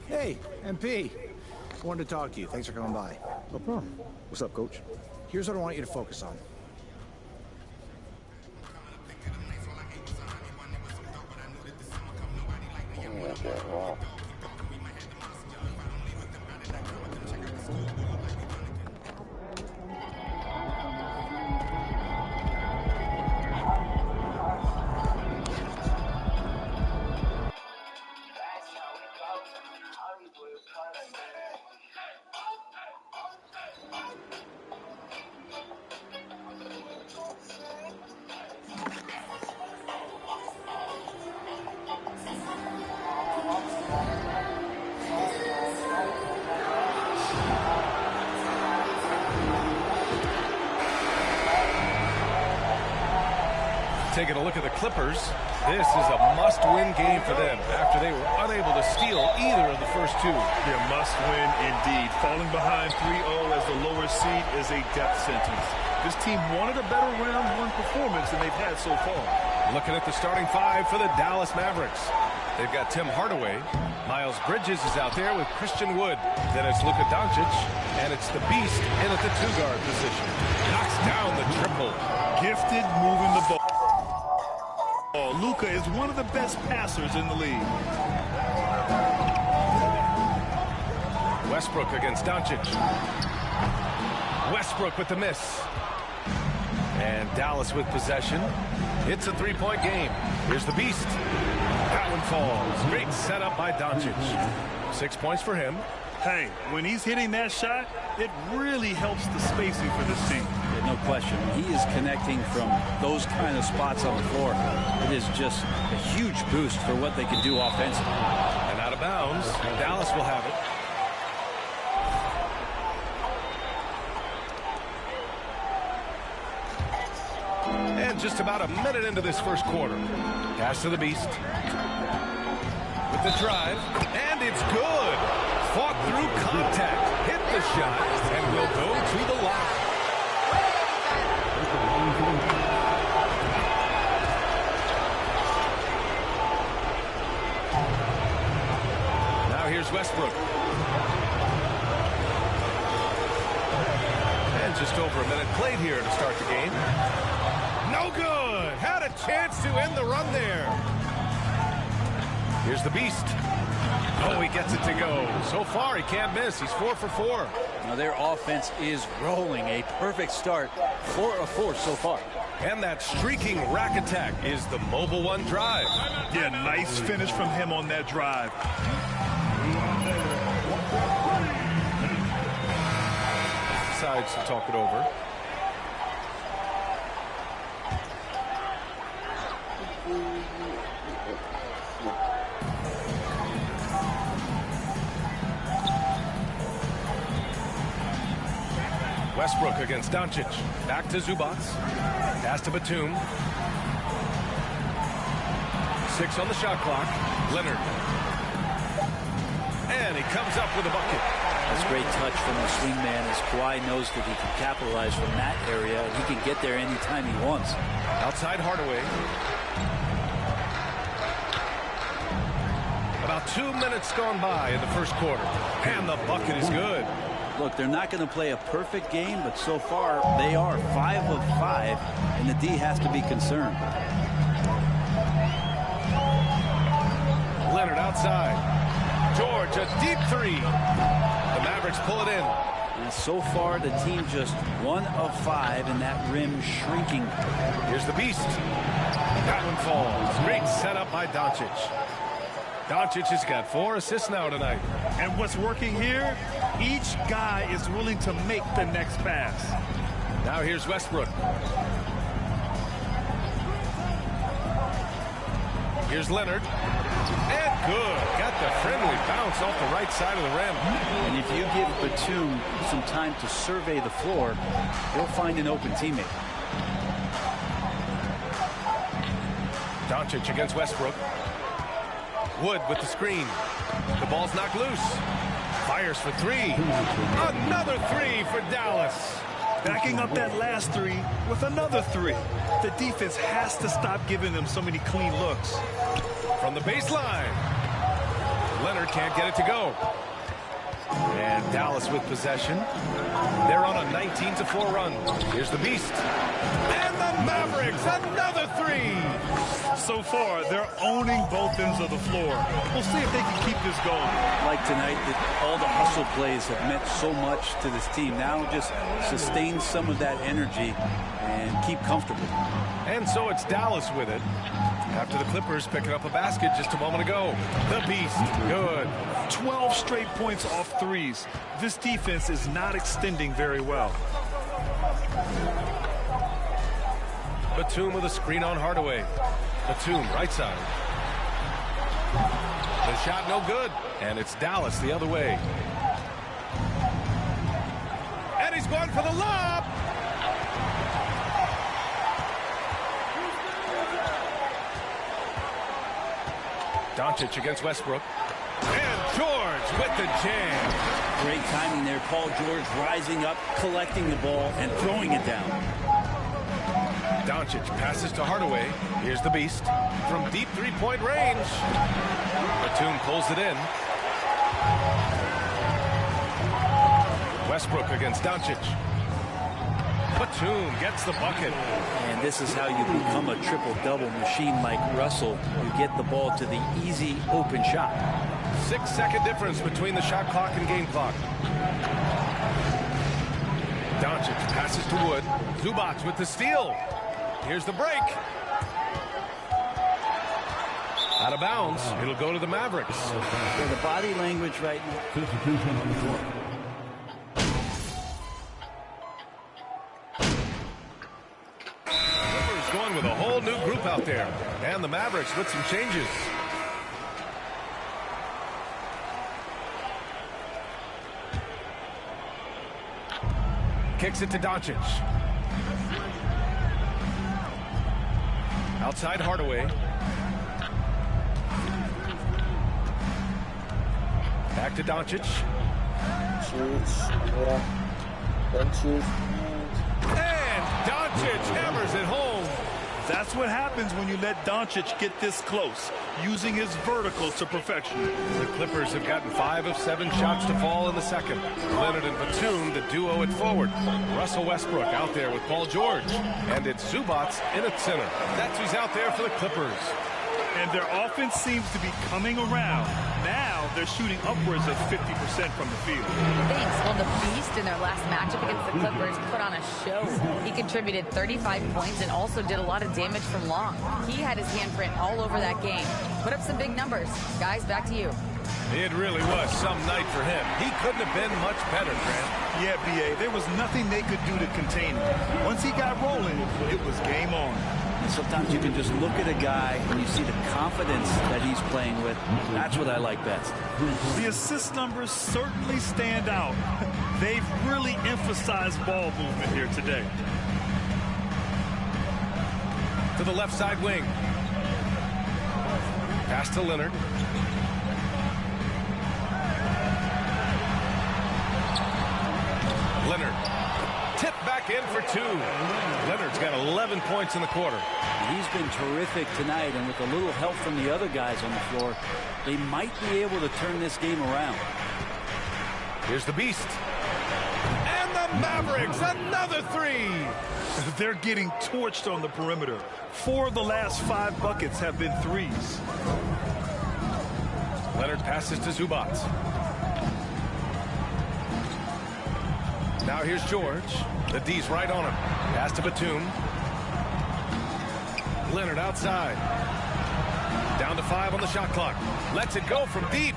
Hey, MP. Wanted to talk to you. Thanks for coming by. No problem. What's up, Coach? Here's what I want you to focus on. Taking a look at the Clippers, this is a must-win game for them after they were unable to steal either of the first two. Yeah, must-win indeed. Falling behind 3-0 as the lower seed is a death sentence. This team wanted a better round one performance than they've had so far. Looking at the starting five for the Dallas Mavericks. They've got Tim Hardaway. Miles Bridges is out there with Christian Wood. Then it's Luka Doncic, and it's the Beast in at the two-guard position. Knocks down the triple. Gifted moving the ball. Luka is one of the best passers in the league. Westbrook against Doncic. Westbrook with the miss. And Dallas with possession. It's a three-point game. Here's the Beast. That one falls. Great setup by Doncic. 6 points for him. Hey, when he's hitting that shot, it really helps the spacing for this team. Yeah, no question. He is connecting from those kind of spots on the floor. It is just a huge boost for what they can do offensively. And out of bounds, Dallas will have it. And just about a minute into this first quarter. Pass to the Beast. With the drive, and it's good. Fought through contact, hit the shot, and will go to the line. Now here's Westbrook. And just over a minute played here to start the game. No good. Had a chance to end the run there. Here's the Beast. Oh, he gets it to go. So far, he can't miss. He's 4 for 4. Now, their offense is rolling. A perfect start. 4 of 4 so far. And that streaking rack attack is the Mobile One drive. Yeah, nice finish from him on that drive. Decides to talk it over. Westbrook against Doncic. Back to Zubac. Pass to Batum. 6 on the shot clock. Leonard. And he comes up with a bucket. That's great touch from the swingman as Kawhi knows that he can capitalize from that area. He can get there anytime he wants. Outside Hardaway. About 2 minutes gone by in the first quarter. And the bucket is good. Look, they're not going to play a perfect game, but so far they are 5 of 5, and the D has to be concerned. Leonard outside. George, a deep three. The Mavericks pull it in. And so far, the team just 1 of 5, and that rim shrinking. Here's the beast. That one falls. Great setup by Doncic. Doncic has got 4 assists now tonight. And what's working here, each guy is willing to make the next pass. Now here's Westbrook. Here's Leonard. And good. Got the friendly bounce off the right side of the rim. And if you give Batum some time to survey the floor, he'll find an open teammate. Doncic against Westbrook. Wood with the screen. The ball's knocked loose. Fires for 3. Another 3 for Dallas. Backing up that last 3 with another 3. The defense has to stop giving them so many clean looks. From the baseline. Leonard can't get it to go. And Dallas with possession. They're on a 19-4 run. Here's the beast. And the Mavericks, another 3. So far, they're owning both ends of the floor. We'll see if they can keep this going. Like tonight, all the hustle plays have meant so much to this team. Now just sustain some of that energy and keep comfortable. And so it's Dallas with it. After the Clippers picking up a basket just a moment ago. The beast, good. 12 straight points off threes. This defense is not extending very well. Batum with a screen on Hardaway. Batum, right side. The shot no good. And it's Dallas the other way. And he's going for the lob. Doncic against Westbrook. And George with the jam. Great timing there. Paul George rising up, collecting the ball, and throwing it down. Doncic passes to Hardaway. Here's the beast. From deep three-point range. Batum pulls it in. Westbrook against Doncic. Batum gets the bucket. And this is how you become a triple-double machine like Russell. You get the ball to the easy open shot. 6-second difference between the shot clock and game clock. Doncic passes to Wood. Zubac with the steal. Here's the break. Out of bounds. It'll go to the Mavericks. Yeah, the body language right now. Clippers going with a whole new group out there. And the Mavericks with some changes. Kicks it to Doncic. Outside Hardaway. Back to Doncic. And Doncic hammers it home. That's what happens when you let Doncic get this close, using his vertical to perfection. The Clippers have gotten 5 of 7 shots to fall in the second. Leonard and Batum, the duo at forward. Russell Westbrook out there with Paul George. And it's Zubac in at center. That's who's out there for the Clippers. And their offense seems to be coming around. Now they're shooting upwards of 50% from the field. Thanks. Well, the Beast in their last matchup against the Clippers put on a show. He contributed 35 points and also did a lot of damage from long. He had his handprint all over that game. Put up some big numbers. Guys, back to you. It really was some night for him. He couldn't have been much better, Grant. Yeah, B.A., there was nothing they could do to contain him. Once he got rolling, it was game on. And sometimes you can just look at a guy and you see the confidence that he's playing with. That's what I like best. The assist numbers certainly stand out. They've really emphasized ball movement here today. To the left side wing. Pass to Leonard. Leonard Tip back in for two. Leonard's got 11 points in the quarter. He's been terrific tonight, and with a little help from the other guys on the floor, they might be able to turn this game around. Here's the Beast. And the Mavericks, another three. They're getting torched on the perimeter. 4 of the last 5 buckets have been threes. Leonard passes to Zubac. Now here's George. The D's right on him. Pass to Batum. Leonard outside. Down to 5 on the shot clock. Lets it go from deep.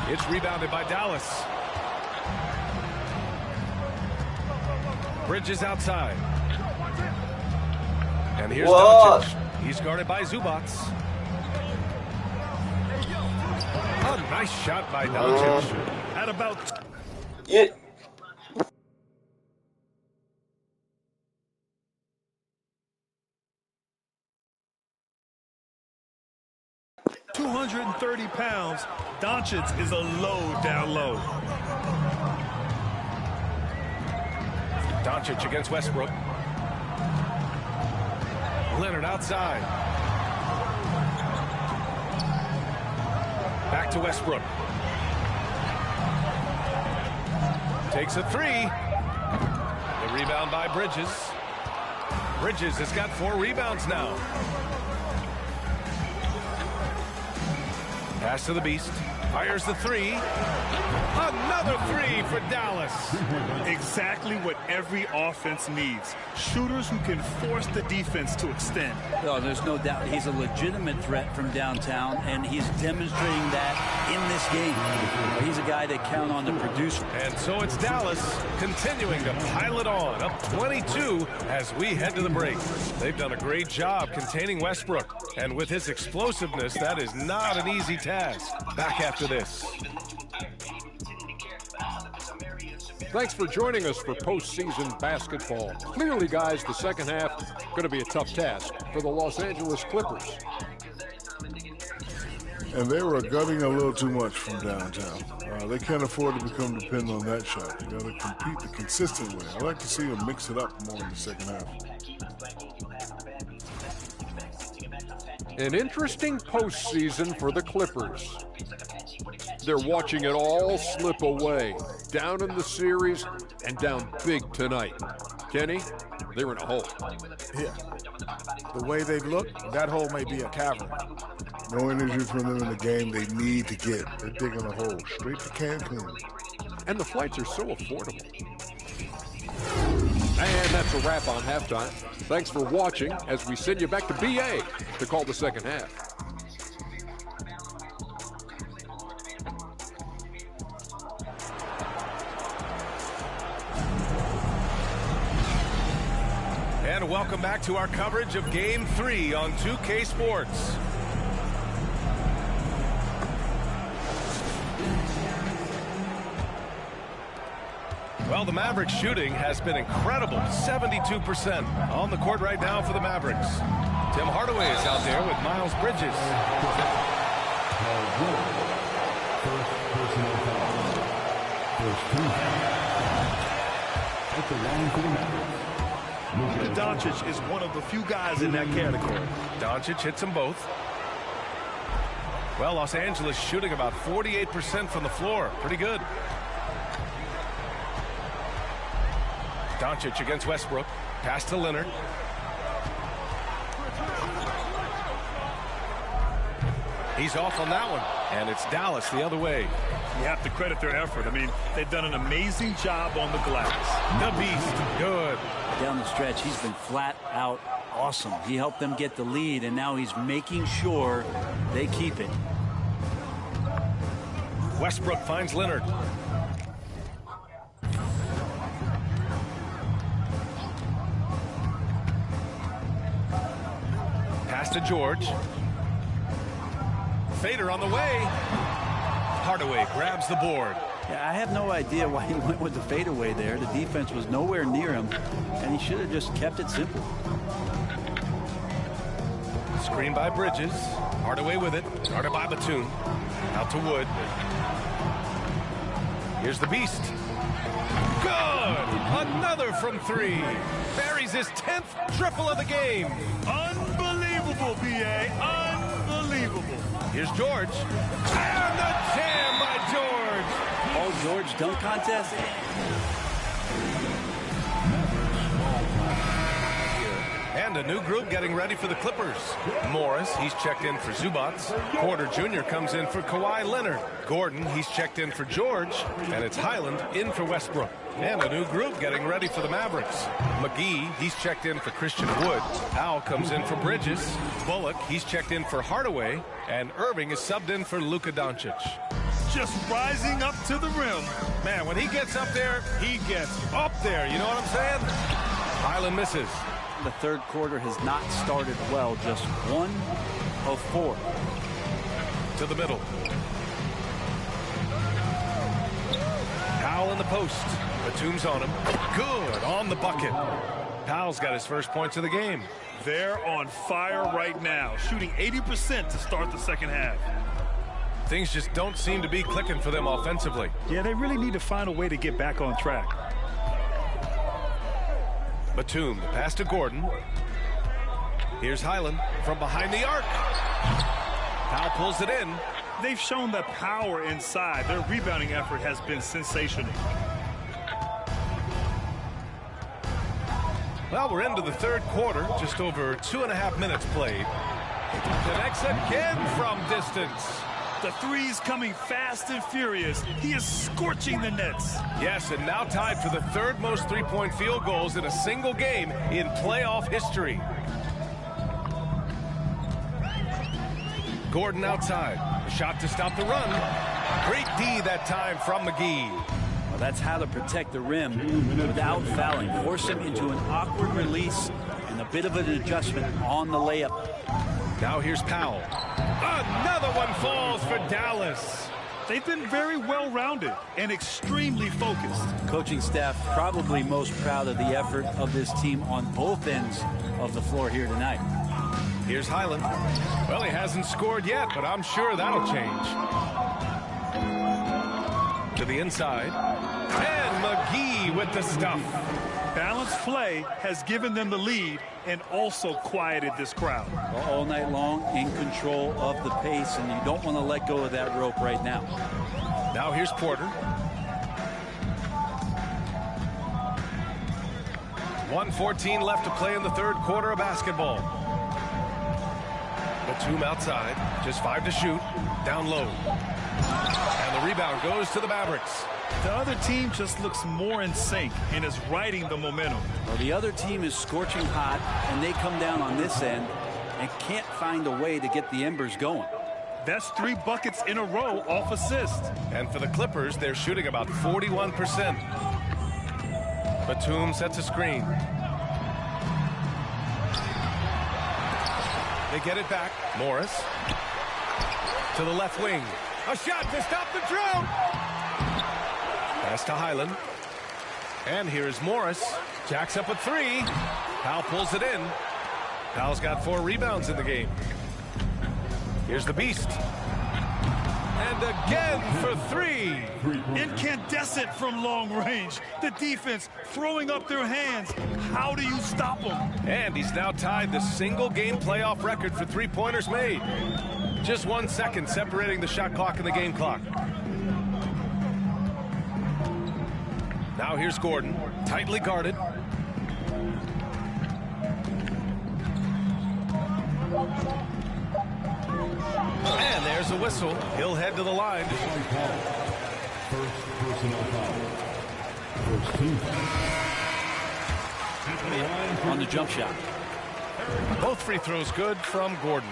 It's rebounded by Dallas. Bridges outside. And here's Doncic. He's guarded by Zubac. A nice shot by Doncic. At about... Yeah. .230 pounds. Doncic is a load down low. Doncic against Westbrook. Leonard outside. Back to Westbrook. Takes a three. The rebound by Bridges. Bridges has got 4 rebounds now. Pass to the Beast. Fires the three. Another three for Dallas. Exactly what every offense needs. Shooters who can force the defense to extend. Oh, there's no doubt he's a legitimate threat from downtown, and he's demonstrating that in this game. He's a guy they count on to produce. And so it's Dallas continuing to pile it on, up 22 as we head to the break. They've done a great job containing Westbrook, and with his explosiveness, that is not an easy task. Back after this. Thanks for joining us for postseason basketball. Clearly, guys, the second half going to be a tough task for the Los Angeles Clippers. And they were gutting a little too much from downtown. They can't afford to become dependent on that shot. They got to compete the consistent way. I like to see them mix it up more in the second half. An interesting postseason for the Clippers. They're watching it all slip away, down in the series and down big tonight. Kenny, they're in a hole. Yeah. The way they look, that hole may be a cavern. No energy from them in the game they need to get. They're digging a hole straight to Cancun. And the flights are so affordable. And that's a wrap on halftime. Thanks for watching as we send you back to BA to call the second half. And welcome back to our coverage of Game 3 on 2K Sports. Well, the Mavericks shooting has been incredible, 72% on the court right now for the Mavericks. Tim Hardaway is out there with Miles Bridges. Luka Doncic is one of the few guys in that category. Doncic hits them both. Well, Los Angeles shooting about 48% from the floor. Pretty good. Doncic against Westbrook. Pass to Leonard. He's off on that one. And it's Dallas the other way. You have to credit their effort. I mean, they've done an amazing job on the glass. The Beast, good. Down the stretch, he's been flat out awesome. He helped them get the lead, and now he's making sure they keep it. Westbrook finds Leonard. Pass to George. Fader on the way. Hardaway grabs the board. Yeah, I have no idea why he went with the fadeaway there. The defense was nowhere near him, and he should have just kept it simple. Screen by Bridges. Hardaway with it. Guarded by Batum. Out to Wood. Here's the Beast. Good! Another from three. Buries his 10th triple of the game. Unbelievable, B.A. Unbelievable. Here's George. And the jam by George. Oh, George dunk contest. And a new group getting ready for the Clippers. Morris, he's checked in for Zubats. Porter Jr. comes in for Kawhi Leonard. Gordon, he's checked in for George. And it's Highland in for Westbrook. And a new group getting ready for the Mavericks. McGee, he's checked in for Christian Wood. Powell comes in for Bridges. Bullock, he's checked in for Hardaway. And Irving is subbed in for Luka Doncic. Just rising up to the rim. Man, when he gets up there, he gets up there. You know what I'm saying? Highland misses. The third quarter has not started well. Just 1 of 4. To the middle. Powell in the post. Batum's on him. Good on the bucket. Powell's got his first points of the game. They're on fire right now, shooting 80% to start the second half. Things just don't seem to be clicking for them offensively. Yeah, they really need to find a way to get back on track. Batum, the pass to Gordon. Here's Highland from behind the arc. Powell pulls it in. They've shown the power inside. Their rebounding effort has been sensational. Well, we're into the third quarter. Just over 2.5 minutes played. Connects again from distance. The three's coming fast and furious. He is scorching the nets. Yes, and now tied for the third most three-point field goals in a single game in playoff history. Gordon outside. A shot to stop the run. Great D that time from McGee. Well, that's how to protect the rim without fouling. Force him into an awkward release and a bit of an adjustment on the layup. Now here's Powell. Another one falls for Dallas. They've been very well-rounded and extremely focused. Coaching staff probably most proud of the effort of this team on both ends of the floor here tonight. Here's Highland. Well, he hasn't scored yet, but I'm sure that'll change. To the inside. And McGee with the stuff. Balanced play has given them the lead and also quieted this crowd. All night long, in control of the pace, and you don't want to let go of that rope right now. Now here's Porter. 1:14 left to play in the third quarter of basketball. Batum outside, just 5 to shoot, down low. And the rebound goes to the Mavericks. The other team just looks more in sync and is riding the momentum. Well, the other team is scorching hot, and they come down on this end and can't find a way to get the embers going. That's 3 buckets in a row off assist. And for the Clippers, they're shooting about 41%. Batum sets a screen. They get it back. Morris to the left wing. A shot to stop the drought. Pass to Highland. And here's Morris. Jacks up a 3. Powell pulls it in. Powell's got 4 rebounds in the game. Here's the Beast. And again for 3. Incandescent from long range. The defense throwing up their hands. How do you stop them? And he's now tied the single game playoff record for three-pointers made. Just 1 second separating the shot clock and the game clock. Now here's Gordon, tightly guarded. And there's a whistle. He'll head to the line. First personal foul. First team. On the jump shot. Both free throws good from Gordon.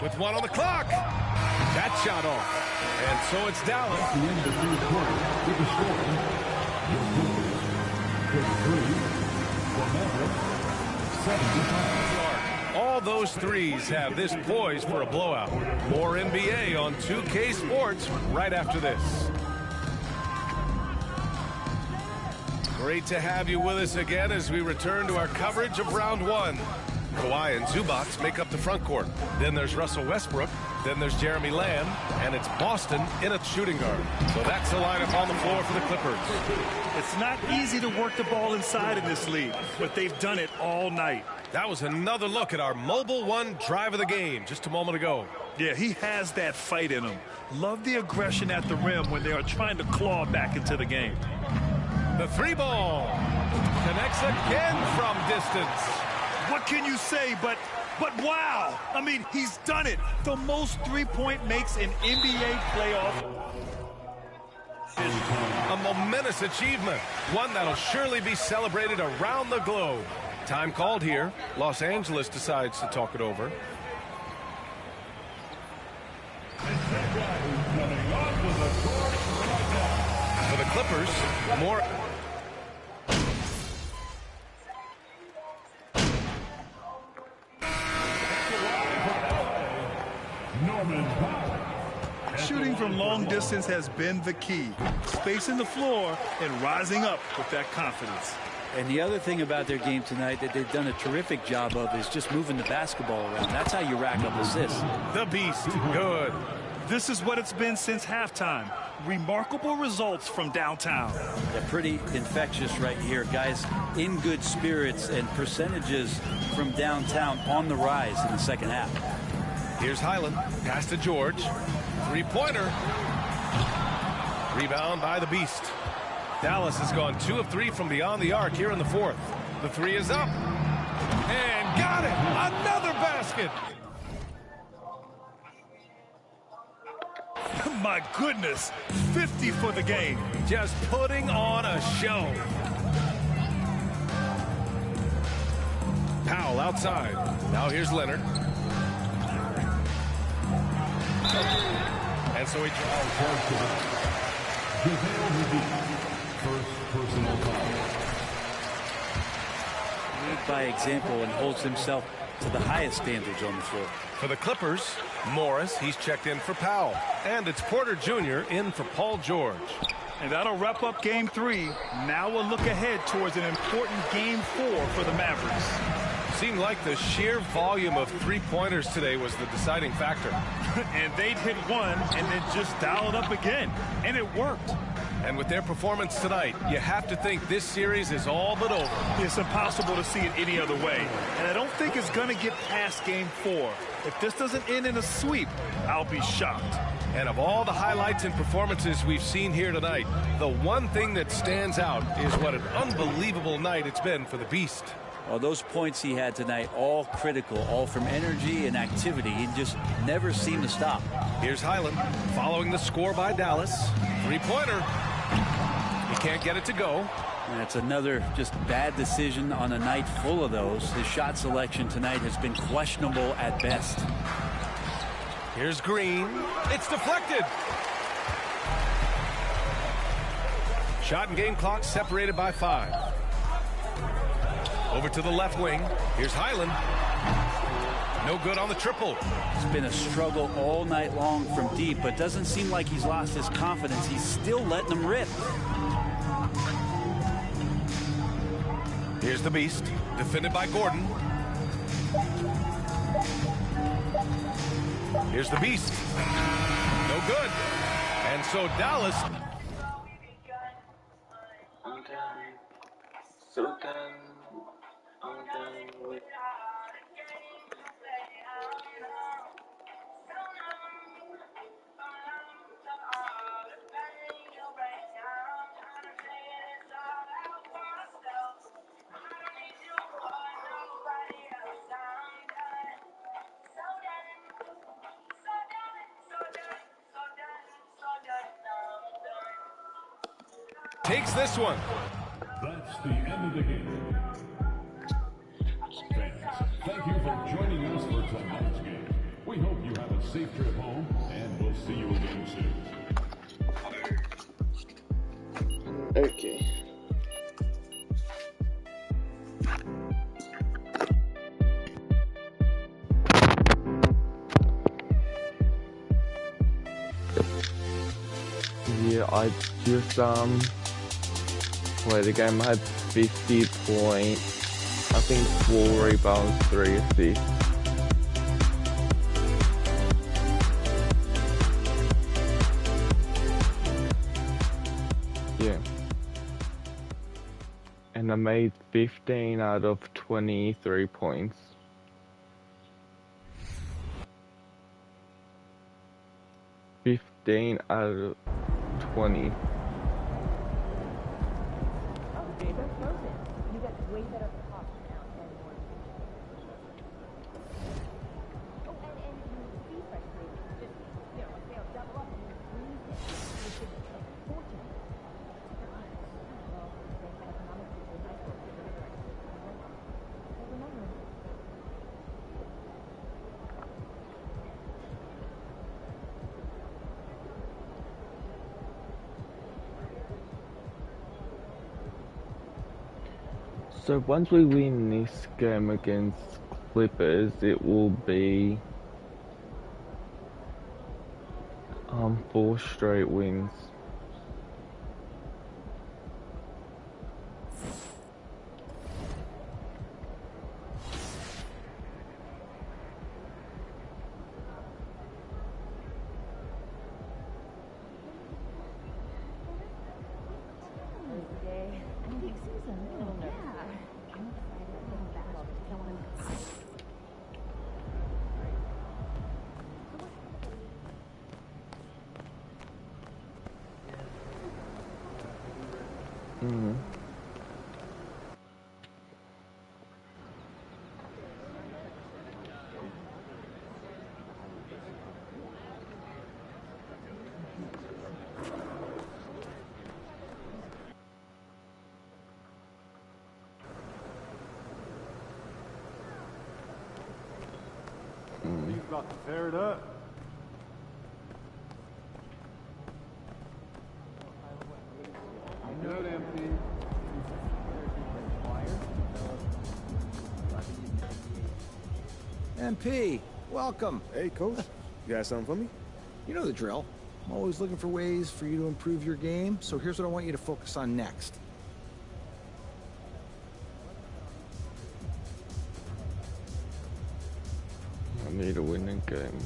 With 1 on the clock. That shot off. And so it's Dallas. At the end of the third quarter, with the score, your Clippers 33, the Mavericks 75. All those threes have this poised for a blowout. More NBA on 2K Sports right after this. Great to have you with us again as we return to our coverage of round 1. Kawhi and Zubac make up the front court. Then there's Russell Westbrook. Then there's Jeremy Lamb. And it's Boston in its shooting guard. So that's the lineup on the floor for the Clippers. It's not easy to work the ball inside in this league, but they've done it all night. That was another look at our Mobile One drive of the game just a moment ago. Yeah, he has that fight in him. Love the aggression at the rim when they are trying to claw back into the game. The three ball connects again from distance. What can you say but wow? I mean, he's done it. The most three-point makes in NBA playoff. A momentous achievement, one that'll surely be celebrated around the globe. Time called here. Los Angeles decides to talk it over. For the Clippers, more. Shooting from long distance has been the key. Spacing the floor and rising up with that confidence. And the other thing about their game tonight that they've done a terrific job of is just moving the basketball around. That's how you rack up assists. The Beast, good. This is what it's been since halftime. Remarkable results from downtown. They're pretty infectious right here. Guys in good spirits and percentages from downtown on the rise in the second half. Here's Highland. Pass to George. Three-pointer. Rebound by the Beast. Dallas has gone 2 of 3 from beyond the arc here in the fourth. The three is up. And got it. Another basket. My goodness. 50 for the game. Just putting on a show. Powell outside. Now here's Leonard. And so he first personal foul. Lead by example and holds himself to the highest standards on the floor. For the Clippers, Morris, he's checked in for Powell. And it's Porter Jr. in for Paul George. And that'll wrap up game 3. Now we'll look ahead towards an important game 4 for the Mavericks. Seemed like the sheer volume of three-pointers today was the deciding factor. And they'd hit one and then just dial it up again. And it worked. And with their performance tonight, you have to think this series is all but over. It's impossible to see it any other way. And I don't think it's going to get past game 4. If this doesn't end in a sweep, I'll be shocked. And of all the highlights and performances we've seen here tonight, the one thing that stands out is what an unbelievable night it's been for the Beast. Well, those points he had tonight, all critical, all from energy and activity. He just never seemed to stop. Here's Highland following the score by Dallas. Three-pointer. He can't get it to go. And it's another just bad decision on a night full of those. His shot selection tonight has been questionable at best. Here's Green. It's deflected. Shot and game clock separated by 5. Over to the left wing. Here's Highland. No good on the triple. It's been a struggle all night long from deep, but doesn't seem like he's lost his confidence. He's still letting them rip. Here's the Beast, defended by Gordon. Here's the Beast. No good. And so Dallas. I'm done. So done. I'm done with. Takes this one. That's the end of the game. Fans, thank you for joining us for tonight's game. We hope you have a safe trip home, and we'll see you again soon. Okay. Yeah, I just played a game. I had 50 points. I think 4 rebounds, 3 assists. Yeah. And I made 15 out of 23 points. Out of 20. So once we win this game against Clippers, it will be 4 straight wins. He's about to tear it up. Good, MP. MP, welcome. Hey, Coach. You got something for me? You know the drill. I'm always looking for ways for you to improve your game, so here's what I want you to focus on next. I need a winning game.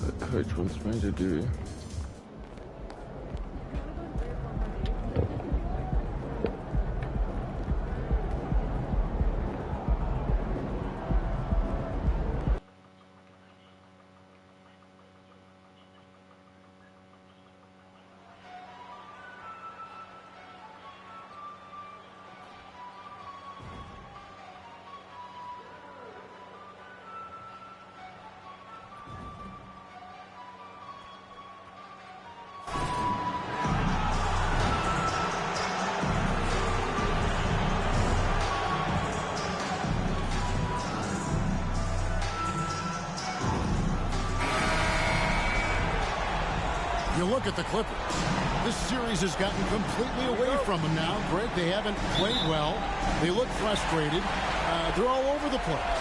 The coach wants me to do. You look at the Clippers. This series has gotten completely away from them now. Greg, they haven't played well. They look frustrated. They're all over the place.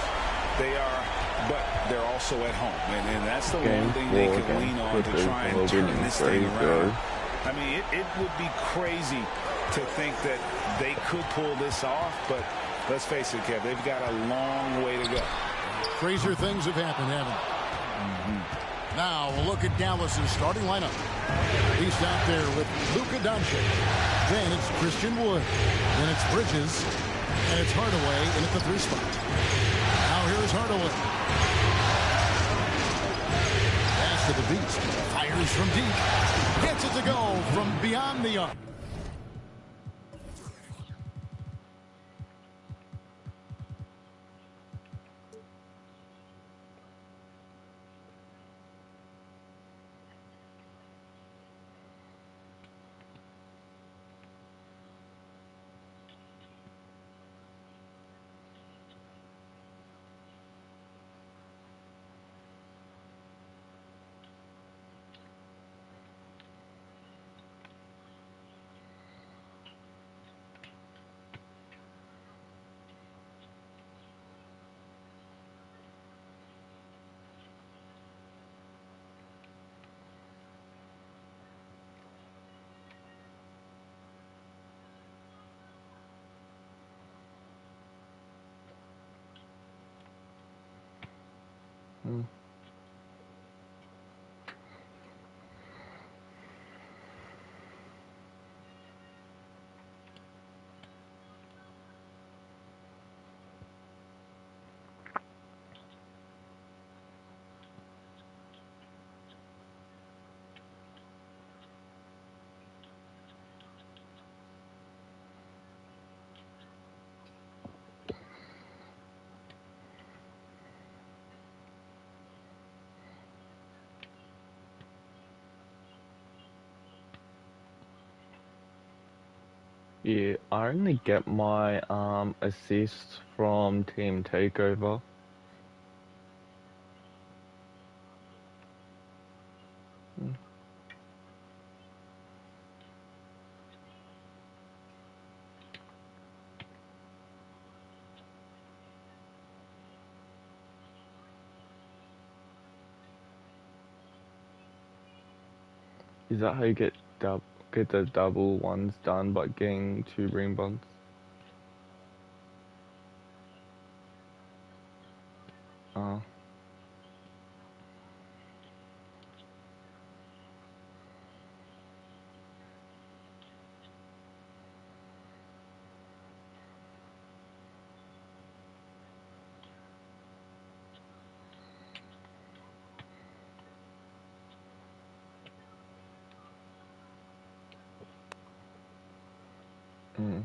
They are, but they're also at home. And that's the one thing they can lean on to try and turn this thing around. I mean, it would be crazy to think that they could pull this off, but let's face it, Kev, they've got a long way to go. Crazier things have happened, haven't they? Now we'll look at Dallas's starting lineup. He's out there with Luka Doncic. Then it's Christian Wood. Then it's Bridges. And it's Hardaway in at the 3 spot. Now here's Hardaway. Pass to the beast. Fires from deep. Gets it to go from beyond the arc. Mm. Yeah, I only get my assists from Team Takeover. Mm. Is that how you get the double ones done by getting 2 ring bumps? Oh. Mm.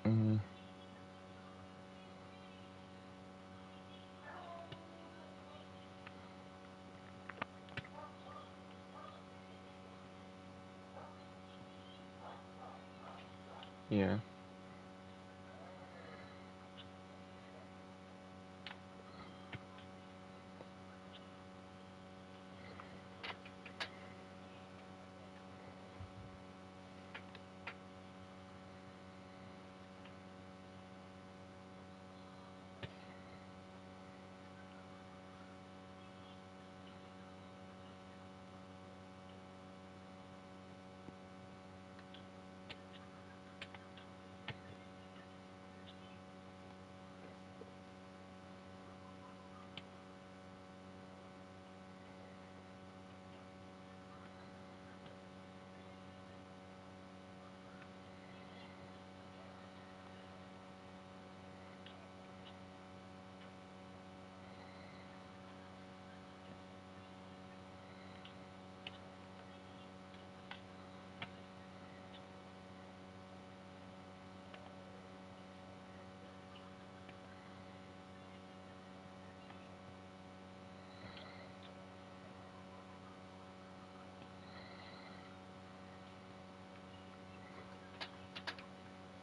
Mm. Yeah.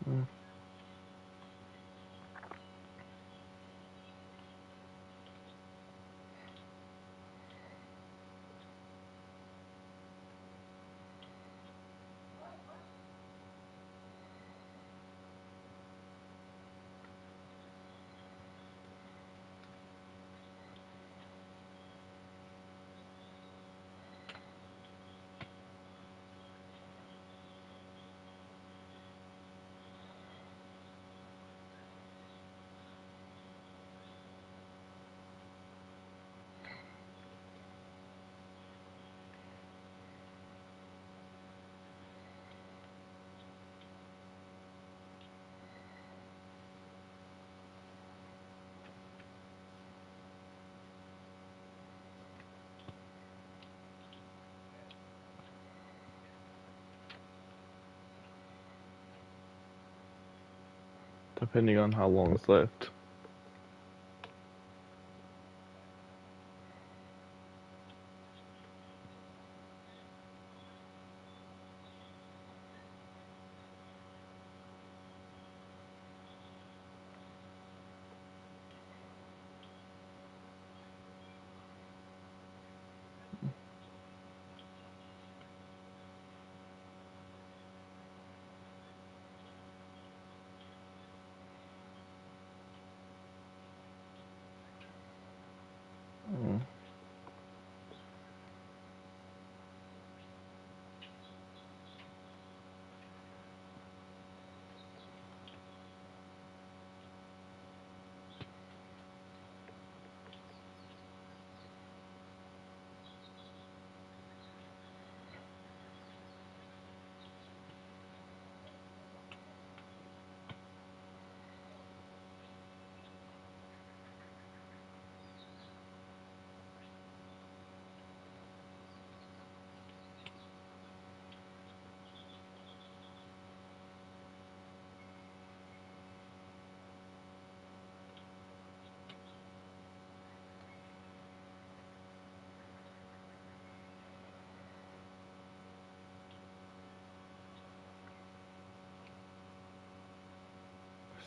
Mm. Depending on how long is left.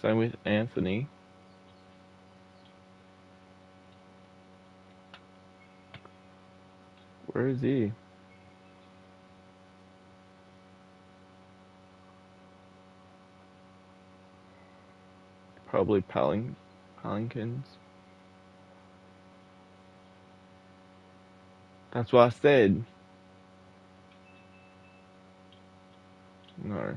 Same with Anthony. Where is he? Probably Pelicans. That's what I said. No.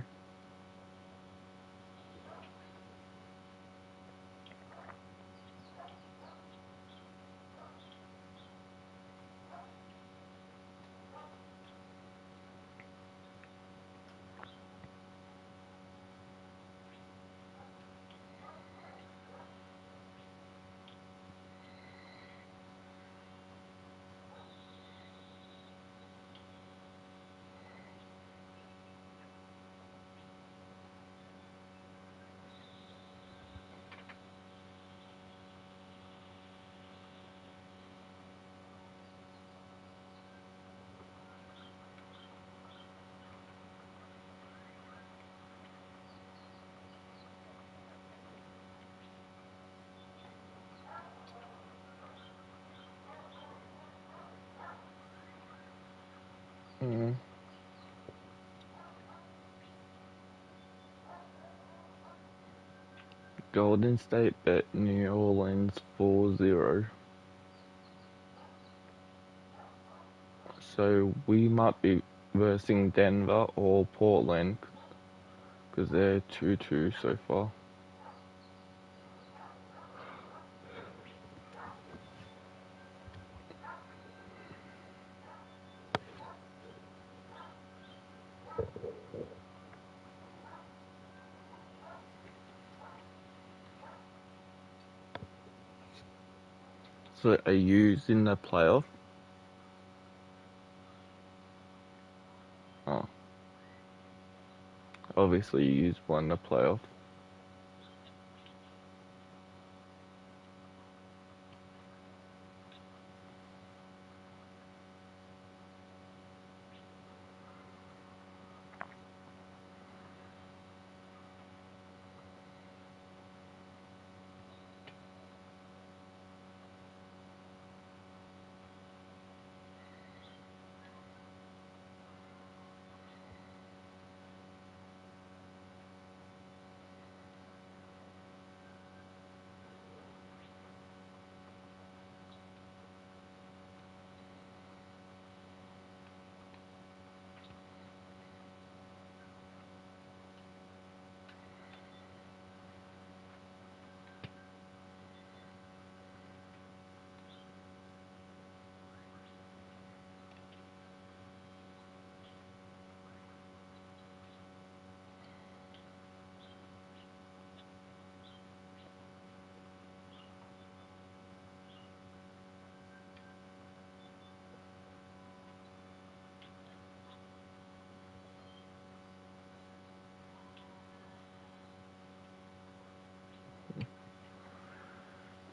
Mm. Golden State bet New Orleans 4-0. So we might be versing Denver or Portland because they're 2-2 so far. So are you in the playoff? Oh. Obviously you won the playoff.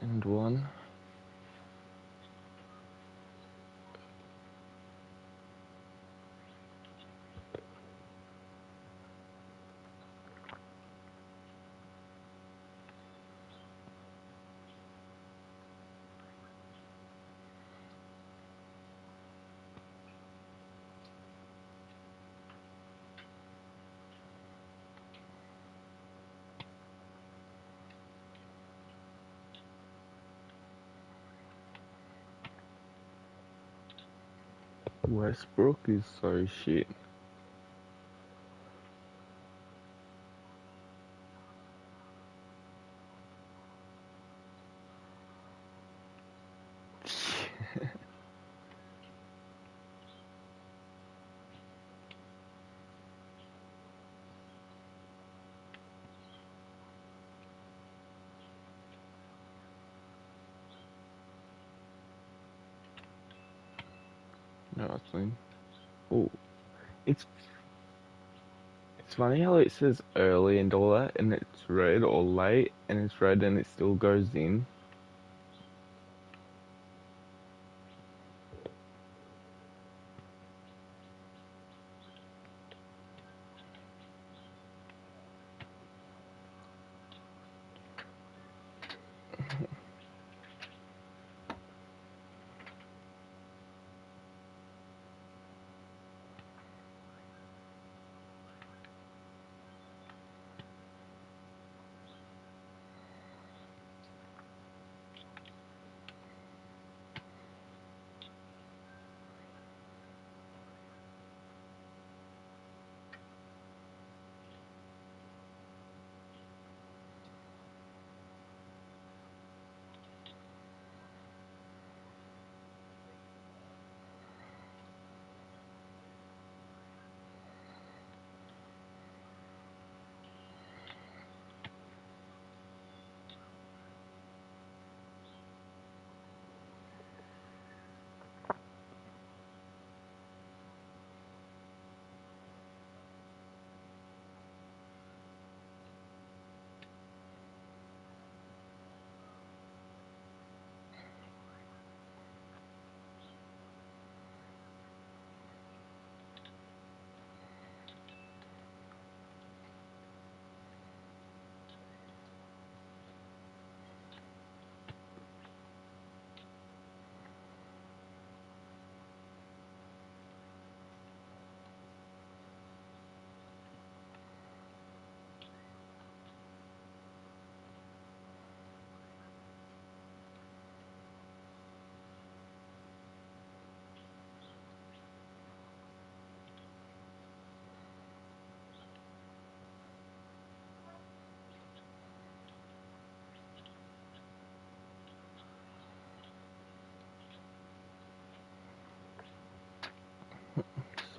And one. Westbrook is so shit. Nothing. Oh, it's funny how it says early and all that, and it's red, or late, and it's red, and it still goes in.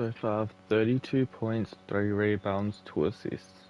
so far 32 points, 3 rebounds, 2 assists.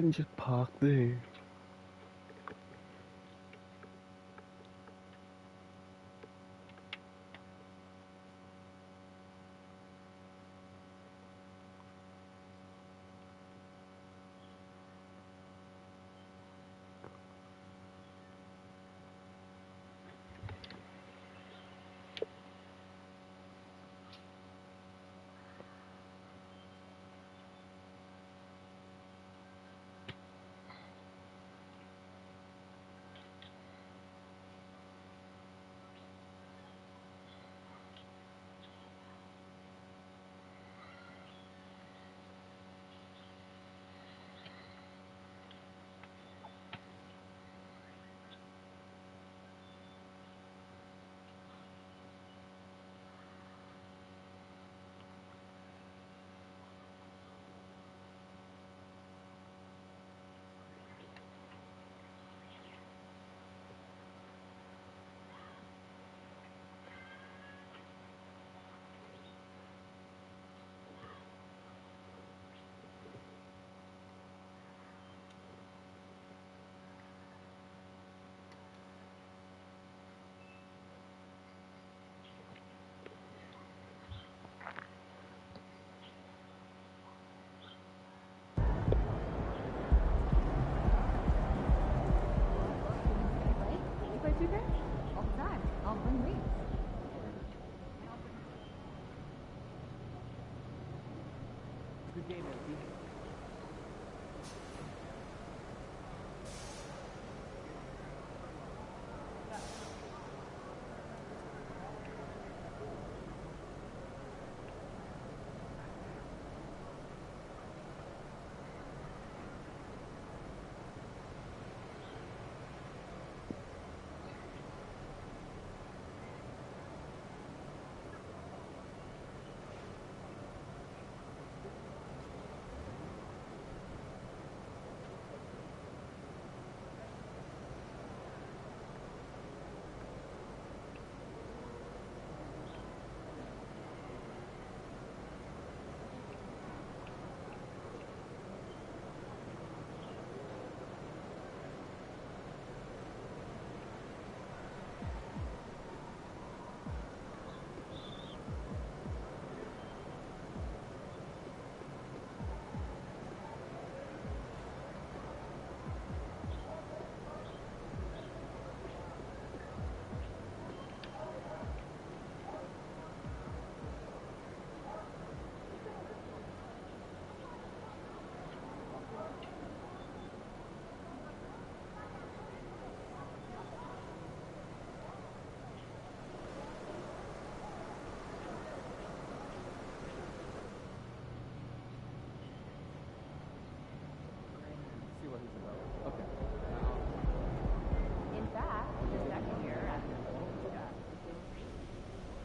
can just park there. All the time. I'll bring wings. Good game, LT.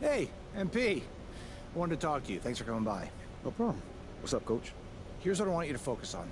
Hey, MP. I wanted to talk to you. Thanks for coming by. No problem. What's up, Coach? Here's what I want you to focus on.